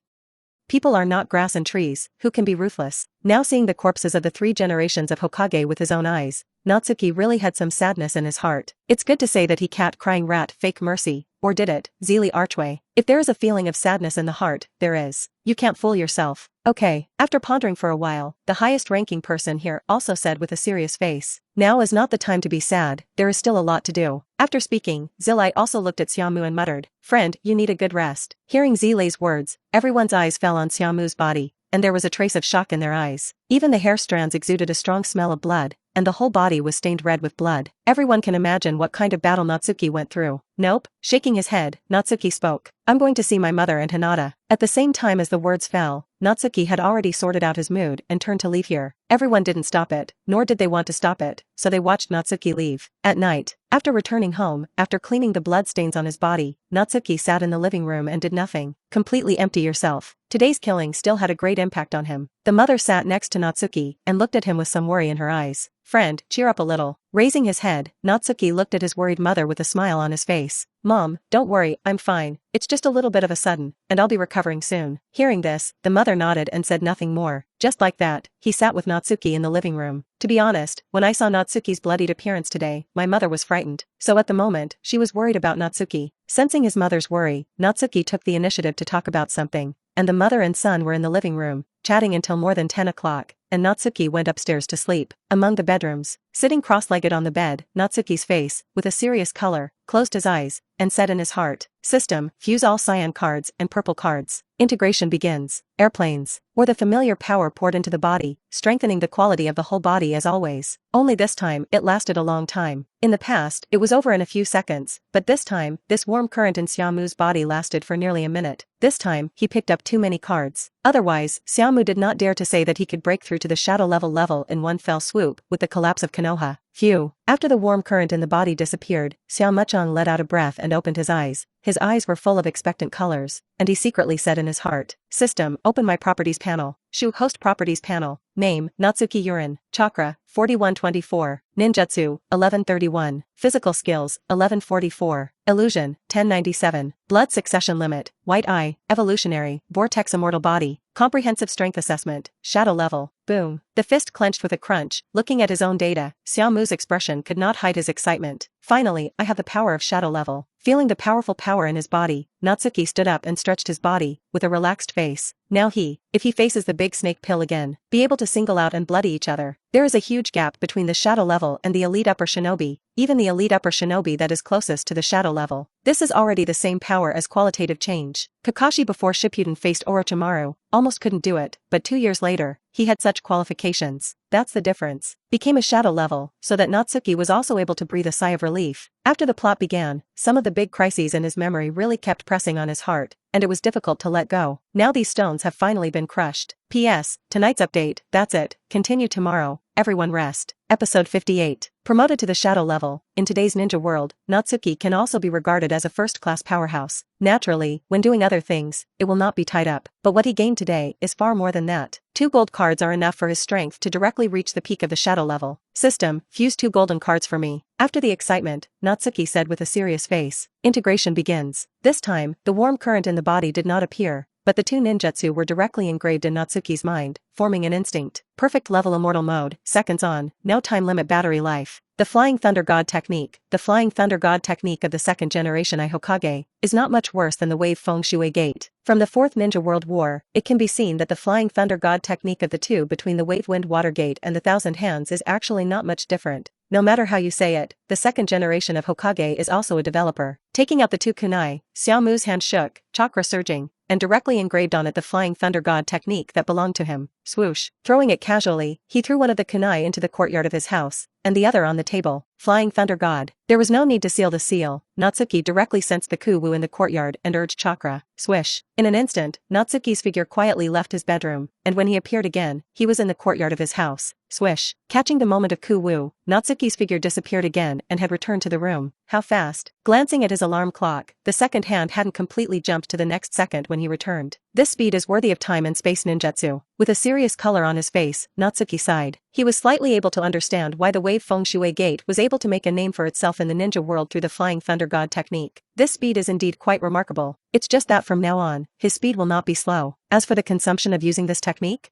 People are not grass and trees, who can be ruthless. Now seeing the corpses of the 3 generations of Hokage with his own eyes, Natsuki really had some sadness in his heart. It's good to say that he cat crying rat fake mercy, or did it, Zili Archway? If there is a feeling of sadness in the heart, there is. You can't fool yourself. Okay. After pondering for a while, the highest ranking person here also said with a serious face, "Now is not the time to be sad, there is still a lot to do." After speaking, Zilai also looked at Xiaomu and muttered, "Friend, you need a good rest." Hearing Zilai's words, everyone's eyes fell on Xiaomu's body, and there was a trace of shock in their eyes. Even the hair strands exuded a strong smell of blood, and the whole body was stained red with blood. Everyone can imagine what kind of battle Natsuki went through. "Nope." Shaking his head, Natsuki spoke. "I'm going to see my mother and Hinata." At the same time as the words fell, Natsuki had already sorted out his mood and turned to leave here. Everyone didn't stop it, nor did they want to stop it, so they watched Natsuki leave. At night, after returning home, after cleaning the bloodstains on his body, Natsuki sat in the living room and did nothing. Completely empty yourself. Today's killing still had a great impact on him. The mother sat next to Natsuki and looked at him with some worry in her eyes. "Friend, cheer up a little." Raising his head, Natsuki looked at his worried mother with a smile on his face. "Mom, don't worry, I'm fine. It's just a little bit of a sudden, and I'll be recovering soon." Hearing this, the mother nodded and said nothing more. Just like that, he sat with Natsuki in the living room. To be honest, when I saw Natsuki's bloodied appearance today, my mother was frightened. So at the moment, she was worried about Natsuki. Sensing his mother's worry, Natsuki took the initiative to talk about something, and the mother and son were in the living room, chatting until more than 10 o'clock, and Natsuki went upstairs to sleep. Among the bedrooms, sitting cross-legged on the bed, Natsuki's face, with a serious color, closed his eyes, and said in his heart, "System, fuse all cyan cards and purple cards. Integration begins." Airplanes, or the familiar power poured into the body, strengthening the quality of the whole body as always. Only this time, it lasted a long time. In the past, it was over in a few seconds, but this time, this warm current in Xiaomu's body lasted for nearly a minute. This time, he picked up too many cards. Otherwise, Xiaomu did not dare to say that he could break through to the shadow level in one fell swoop with the collapse of Konoha. Phew. After the warm current in the body disappeared, Xiao Muchong let out a breath and opened his eyes. His eyes were full of expectant colors, and he secretly said in his heart, "System, open my properties panel." Shu host properties panel. Name, Natsuki Yurin. Chakra, 4124. Ninjutsu, 1131. Physical skills, 1144. Illusion, 1097. Blood succession limit, white eye, evolutionary, vortex immortal body. Comprehensive strength assessment, shadow level. Boom. The fist clenched with a crunch. Looking at his own data, Xiaomu's expression could not hide his excitement. Finally, I have the power of shadow level. Feeling the powerful power in his body, Natsuki stood up and stretched his body, with a relaxed face. Now if he faces the big snake pill again, be able to single out and bloody each other. There is a huge gap between the shadow level and the elite upper shinobi, even the elite upper shinobi that is closest to the shadow level. This is already the same power as qualitative change. Kakashi before Shippuden faced Orochimaru, almost couldn't do it, but 2 years later, he had such qualifications. That's the difference. Became a shadow level, so that Natsuki was also able to breathe a sigh of relief. After the plot began, some of the big crises in his memory really kept pressing on his heart, and it was difficult to let go. Now these stones have finally been crushed. P.S. Tonight's update, that's it, continue tomorrow, everyone rest. Episode 58. Promoted to the shadow level, in today's ninja world, Natsuki can also be regarded as a first-class powerhouse. Naturally, when doing other things, it will not be tied up, but what he gained today is far more than that. 2 gold cards are enough for his strength to directly reach the peak of the shadow level. System, fuse 2 golden cards for me. After the excitement, Natsuki said with a serious face. Integration begins. This time, the warm current in the body did not appear, but the 2 ninjutsu were directly engraved in Natsuki's mind, forming an instinct. Perfect level immortal mode, seconds on, no time limit battery life. The Flying Thunder God technique. The Flying Thunder God technique of the 2nd generation Hokage is not much worse than the Wave Feng Shui Gate. From the 4th Ninja World War, it can be seen that the Flying Thunder God technique of the 2 between the Wave Wind Water Gate and the Thousand Hands is actually not much different. No matter how you say it, the 2nd generation of Hokage is also a developer. Taking out the 2 kunai, Xiao Mu's hand shook, chakra surging, and directly engraved on it the Flying Thunder God technique that belonged to him. Swoosh. Throwing it casually, he threw one of the kunai into the courtyard of his house, and the other on the table. Flying Thunder God. There was no need to seal the seal. Natsuki directly sensed the kuwu in the courtyard and urged chakra. Swish. In an instant, Natsuki's figure quietly left his bedroom, and when he appeared again, he was in the courtyard of his house. Swish. Catching the moment of kuwu, Natsuki's figure disappeared again and had returned to the room. How fast? Glancing at his alarm clock, the second hand hadn't completely jumped to the next second when he returned. This speed is worthy of time and space ninjutsu. With a serious color on his face, Natsuki sighed. He was slightly able to understand why the Wave Feng Shui Gate was able to make a name for itself in the ninja world through the Flying Thunder God technique. This speed is indeed quite remarkable. It's just that from now on, his speed will not be slow. As for the consumption of using this technique?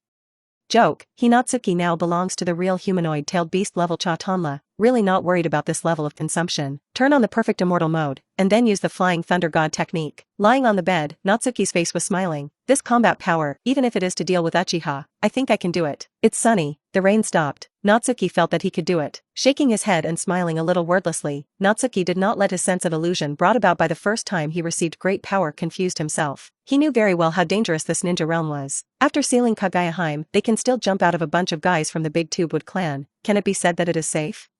Joke, Hinatsuki now belongs to the real humanoid-tailed beast level Chatonla, really not worried about this level of consumption. Turn on the perfect immortal mode, and then use the Flying Thunder God technique. Lying on the bed, Natsuki's face was smiling. This combat power, even if it is to deal with Uchiha, I think I can do it. It's sunny. The rain stopped. Natsuki felt that he could do it. Shaking his head and smiling a little wordlessly, Natsuki did not let his sense of illusion brought about by the first time he received great power confused himself. He knew very well how dangerous this ninja realm was. After sealing Kagayaheim, they can still jump out of a bunch of guys from the Big Tubewood clan. Can it be said that it is safe?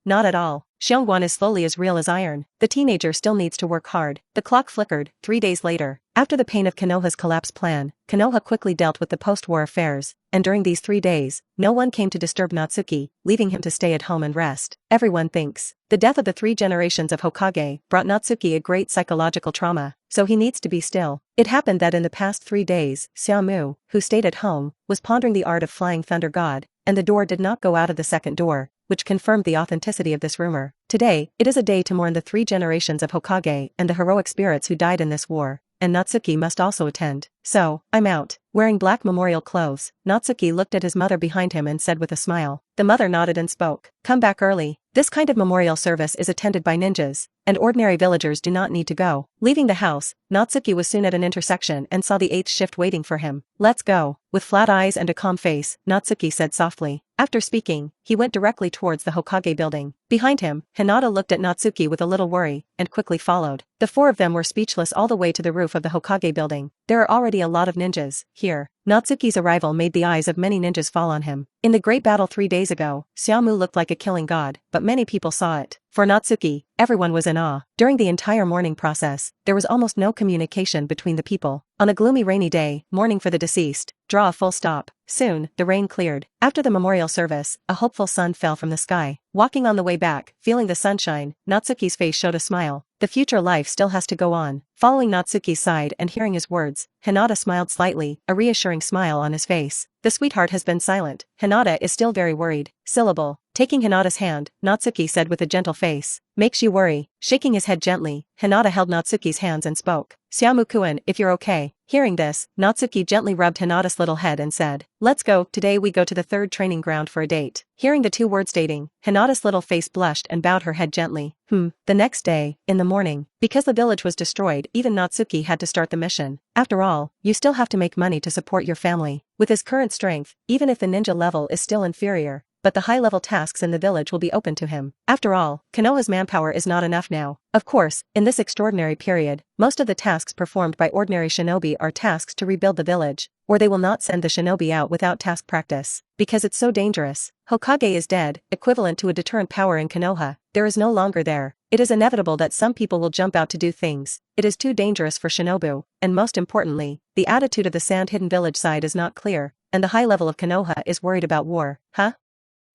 Not at all. Xiongguan is slowly as real as iron. The teenager still needs to work hard. The clock flickered. 3 days later. After the pain of Konoha's collapse plan, Konoha quickly dealt with the post-war affairs, and during these 3 days, no one came to disturb Natsuki, leaving him to stay at home and rest. Everyone thinks the death of the 3 generations of Hokage brought Natsuki a great psychological trauma, so he needs to be still. It happened that in the past 3 days, Xiao Mu, who stayed at home, was pondering the art of Flying Thunder God, and the door did not go out of the second door, which confirmed the authenticity of this rumor. Today, it is a day to mourn the 3 generations of Hokage and the heroic spirits who died in this war, and Natsuki must also attend. So, I'm out. Wearing black memorial clothes, Natsuki looked at his mother behind him and said with a smile. The mother nodded and spoke. Come back early. This kind of memorial service is attended by ninjas, and ordinary villagers do not need to go. Leaving the house, Natsuki was soon at an intersection and saw the 8th shift waiting for him. Let's go. With flat eyes and a calm face, Natsuki said softly. After speaking, he went directly towards the Hokage building. Behind him, Hinata looked at Natsuki with a little worry, and quickly followed. The 4 of them were speechless all the way to the roof of the Hokage building. There are already a lot of ninjas here. Natsuki's arrival made the eyes of many ninjas fall on him. In the great battle 3 days ago, Xiao Mu looked like a killing god, but many people saw it. For Natsuki, everyone was in awe. During the entire mourning process, there was almost no communication between the people. On a gloomy rainy day, mourning for the deceased, draw a full stop. Soon, the rain cleared. After the memorial service, a hopeful sun fell from the sky. Walking on the way back, feeling the sunshine, Natsuki's face showed a smile. The future life still has to go on. Following Natsuki's side and hearing his words, Hinata smiled slightly, a reassuring smile on his face. The sweetheart has been silent. Hinata is still very worried. Syllable. Taking Hinata's hand, Natsuki said with a gentle face. Makes you worry. Shaking his head gently, Hinata held Natsuki's hands and spoke. Xiaomu-kun, if you're okay. Hearing this, Natsuki gently rubbed Hinata's little head and said, let's go, today we go to the third training ground for a date. Hearing the two words dating, Hinata's little face blushed and bowed her head gently. The next day, in the morning, because the village was destroyed, even Natsuki had to start the mission. After all, you still have to make money to support your family. With his current strength, even if the ninja level is still inferior, but the high-level tasks in the village will be open to him. After all, Konoha's manpower is not enough now. Of course, in this extraordinary period, most of the tasks performed by ordinary shinobi are tasks to rebuild the village, or they will not send the shinobi out without task practice. Because it's so dangerous. Hokage is dead, equivalent to a deterrent power in Konoha. There is no longer there. It is inevitable that some people will jump out to do things. It is too dangerous for shinobu, and most importantly, the attitude of the sand-hidden village side is not clear, and the high level of Konoha is worried about war.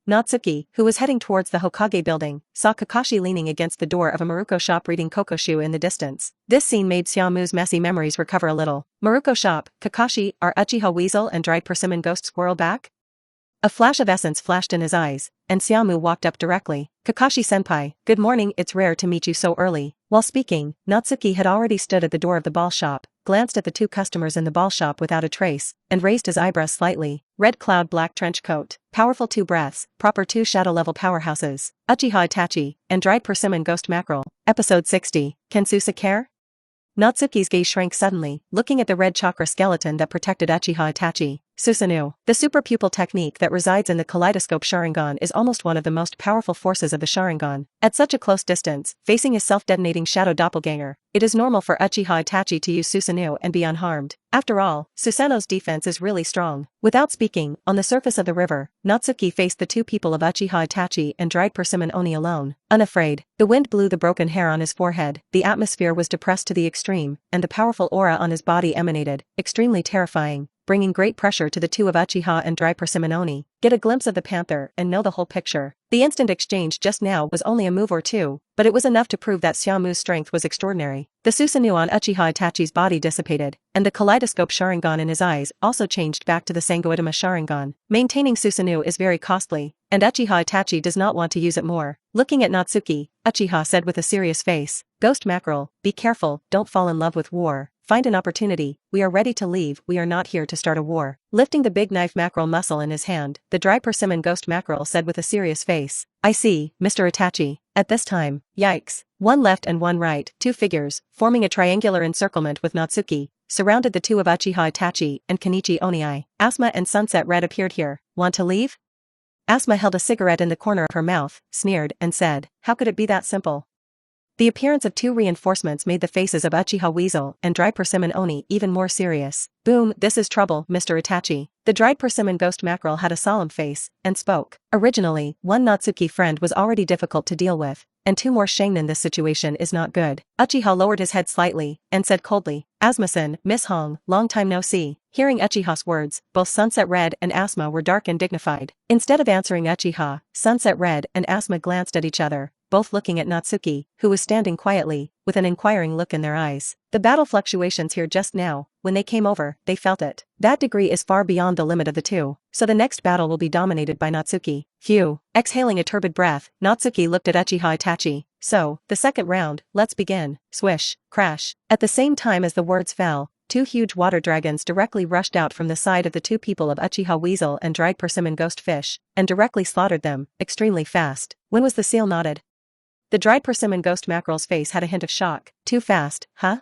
Natsuki, who was heading towards the Hokage building, saw Kakashi leaning against the door of a Maruko shop reading Kokoshu in the distance. This scene made Xiaomu's messy memories recover a little. Maruko shop, Kakashi, are Uchiha Weasel and dried persimmon ghost squirrel back? A flash of essence flashed in his eyes, and Xiaomu walked up directly. Kakashi-senpai, good morning, it's rare to meet you so early. While speaking, Natsuki had already stood at the door of the ball shop, glanced at the two customers in the ball shop without a trace, and raised his eyebrows slightly. Red cloud black trench coat, powerful 2 breaths, proper 2 shadow level powerhouses, Uchiha Itachi, and dried persimmon ghost mackerel. Episode 60, Can Susa care? Natsuki's gaze shrank suddenly, looking at the red chakra skeleton that protected Uchiha Itachi. Susanoo. The super pupil technique that resides in the kaleidoscope Sharingan is almost one of the most powerful forces of the Sharingan. At such a close distance, facing his self-detonating shadow doppelganger, it is normal for Uchiha Itachi to use Susanoo and be unharmed. After all, Susanoo's defense is really strong. Without speaking, on the surface of the river, Natsuki faced the two people of Uchiha Itachi and dried persimmon Oni alone. Unafraid, the wind blew the broken hair on his forehead, the atmosphere was depressed to the extreme, and the powerful aura on his body emanated, extremely terrifying, bringing great pressure to the two of Uchiha and dry persimmon Oni. Get a glimpse of the panther and know the whole picture. The instant exchange just now was only a move or two, but it was enough to prove that Xiaomu's strength was extraordinary. The Susanoo on Uchiha Itachi's body dissipated, and the kaleidoscope Sharingan in his eyes also changed back to the Sangoitama Sharingan. Maintaining Susanoo is very costly, and Uchiha Itachi does not want to use it more. Looking at Natsuki, Uchiha said with a serious face, Ghost Mackerel, be careful, don't fall in love with war. Find an opportunity, we are ready to leave, we are not here to start a war. Lifting the big knife mackerel muscle in his hand, the dry persimmon ghost mackerel said with a serious face, I see, Mr. Itachi. At this time, yikes. One left and one right, two figures, forming a triangular encirclement with Natsuki, surrounded the two of Uchiha Itachi and Kenichi Onii. Asuma and Sunset Red appeared here. Want to leave? Asuma held a cigarette in the corner of her mouth, sneered, and said, how could it be that simple? The appearance of two reinforcements made the faces of Uchiha Weasel and Dry Persimmon Oni even more serious. Boom, this is trouble, Mr. Itachi. The dried persimmon ghost mackerel had a solemn face, and spoke. Originally, one Natsuki friend was already difficult to deal with, and two more Shainen. This situation is not good. Uchiha lowered his head slightly, and said coldly, Asuma-san, Miss Hong, long time no see. Hearing Uchiha's words, both Sunset Red and Asuma were dark and dignified. Instead of answering Uchiha, Sunset Red and Asuma glanced at each other, both looking at Natsuki, who was standing quietly, with an inquiring look in their eyes. The battle fluctuations here just now, when they came over, they felt it. That degree is far beyond the limit of the two, so the next battle will be dominated by Natsuki. Phew. Exhaling a turbid breath, Natsuki looked at Uchiha Itachi. So, the second round, let's begin. Swish, crash. At the same time as the words fell, two huge water dragons directly rushed out from the side of the two people of Uchiha Weasel and dried persimmon ghost fish, and directly slaughtered them, extremely fast. When was the seal knotted? The dried persimmon ghost mackerel's face had a hint of shock. Too fast, huh?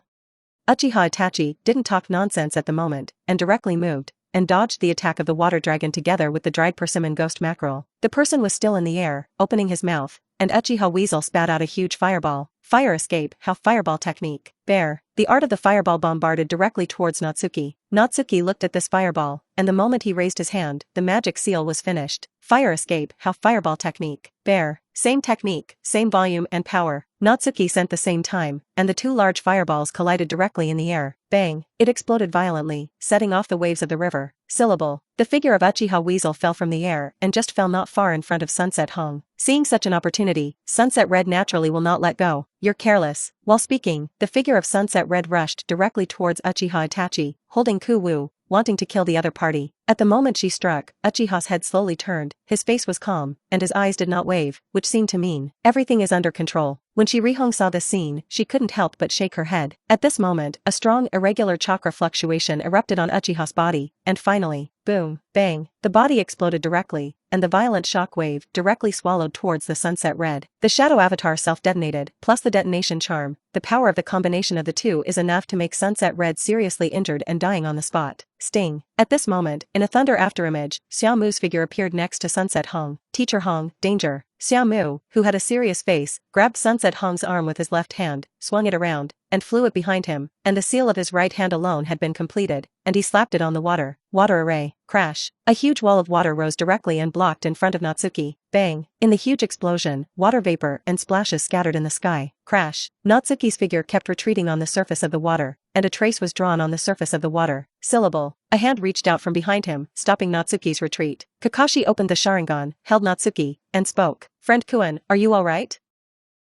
Uchiha Itachi didn't talk nonsense at the moment, and directly moved, and dodged the attack of the water dragon together with the dried persimmon ghost mackerel. The person was still in the air, opening his mouth, and Uchiha Weasel spat out a huge fireball. Fire escape, how fireball technique. Bear. The art of the fireball bombarded directly towards Natsuki. Natsuki looked at this fireball, and the moment he raised his hand, the magic seal was finished. Fire escape, how fireball technique. Bear. Same technique, same volume and power. Natsuki sent the same time, and the two large fireballs collided directly in the air. Bang. It exploded violently, setting off the waves of the river. Syllable. The figure of Uchiha Weasel fell from the air and just fell not far in front of Sunset Hong. Seeing such an opportunity, Sunset Red naturally will not let go. You're careless. While speaking, the figure of Sunset Red rushed directly towards Uchiha Itachi, holding Ku Wu, wanting to kill the other party. At the moment she struck, Uchiha's head slowly turned, his face was calm, and his eyes did not wave, which seemed to mean, everything is under control. When Shirihong saw this scene, she couldn't help but shake her head. At this moment, a strong, irregular chakra fluctuation erupted on Uchiha's body, and finally, boom, bang, the body exploded directly, and the violent shock wave directly swallowed towards the sunset red. The shadow avatar self-detonated, plus the detonation charm, the power of the combination of the two is enough to make Sunset Red seriously injured and dying on the spot. Sting. At this moment, in a thunder afterimage, Xiaomu's figure appeared next to Sunset Hong. Teacher Hong, danger. Xiaomu, who had a serious face, grabbed Sunset Hong's arm with his left hand, swung it around, and flew it behind him, and the seal of his right hand alone had been completed, and he slapped it on the water. Water array. Crash. A huge wall of water rose directly and blocked in front of Natsuki. Bang. In the huge explosion, water vapor and splashes scattered in the sky. Crash. Natsuki's figure kept retreating on the surface of the water, and a trace was drawn on the surface of the water. Syllable. A hand reached out from behind him, stopping Natsuki's retreat. Kakashi opened the Sharingan, held Natsuki, and spoke. Friend Kuan, are you alright?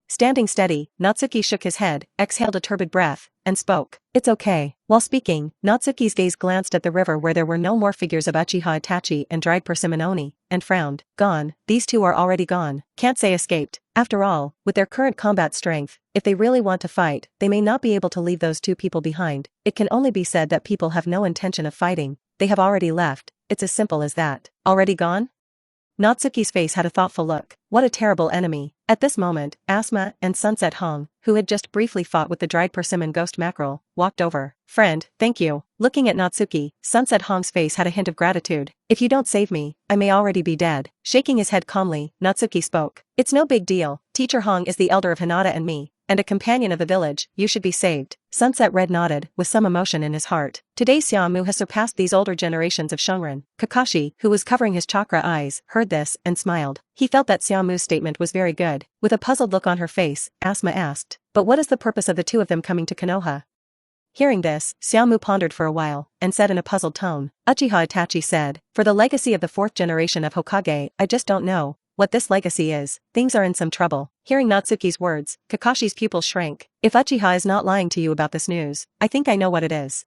Standing steady, Natsuki shook his head, exhaled a turbid breath, and spoke. It's okay. While speaking, Natsuki's gaze glanced at the river where there were no more figures of Uchiha Itachi and dried persimmon oni, and frowned. Gone. These two are already gone. Can't say escaped. After all, with their current combat strength, if they really want to fight, they may not be able to leave those two people behind. It can only be said that people have no intention of fighting. They have already left. It's as simple as that. Already gone? Natsuki's face had a thoughtful look. What a terrible enemy. At this moment, Asma and Sunset Hong, who had just briefly fought with the dried persimmon ghost mackerel, walked over. Friend, thank you. Looking at Natsuki, Sunset Hong's face had a hint of gratitude. If you don't save me, I may already be dead. Shaking his head calmly, Natsuki spoke. It's no big deal. Teacher Hong is the elder of Hinata and me, and a companion of the village. You should be saved. Sunset Red nodded, with some emotion in his heart. Today Xiaomu has surpassed these older generations of Shunrin. Kakashi, who was covering his chakra eyes, heard this, and smiled. He felt that Xiaomu's statement was very good. With a puzzled look on her face, Asma asked. But what is the purpose of the two of them coming to Konoha? Hearing this, Xiaomu pondered for a while, and said in a puzzled tone. Uchiha Itachi said, for the legacy of the fourth generation of Hokage, I just don't know what this legacy is. Things are in some trouble. Hearing Natsuki's words, Kakashi's pupils shrank. If Uchiha is not lying to you about this news, I think I know what it is.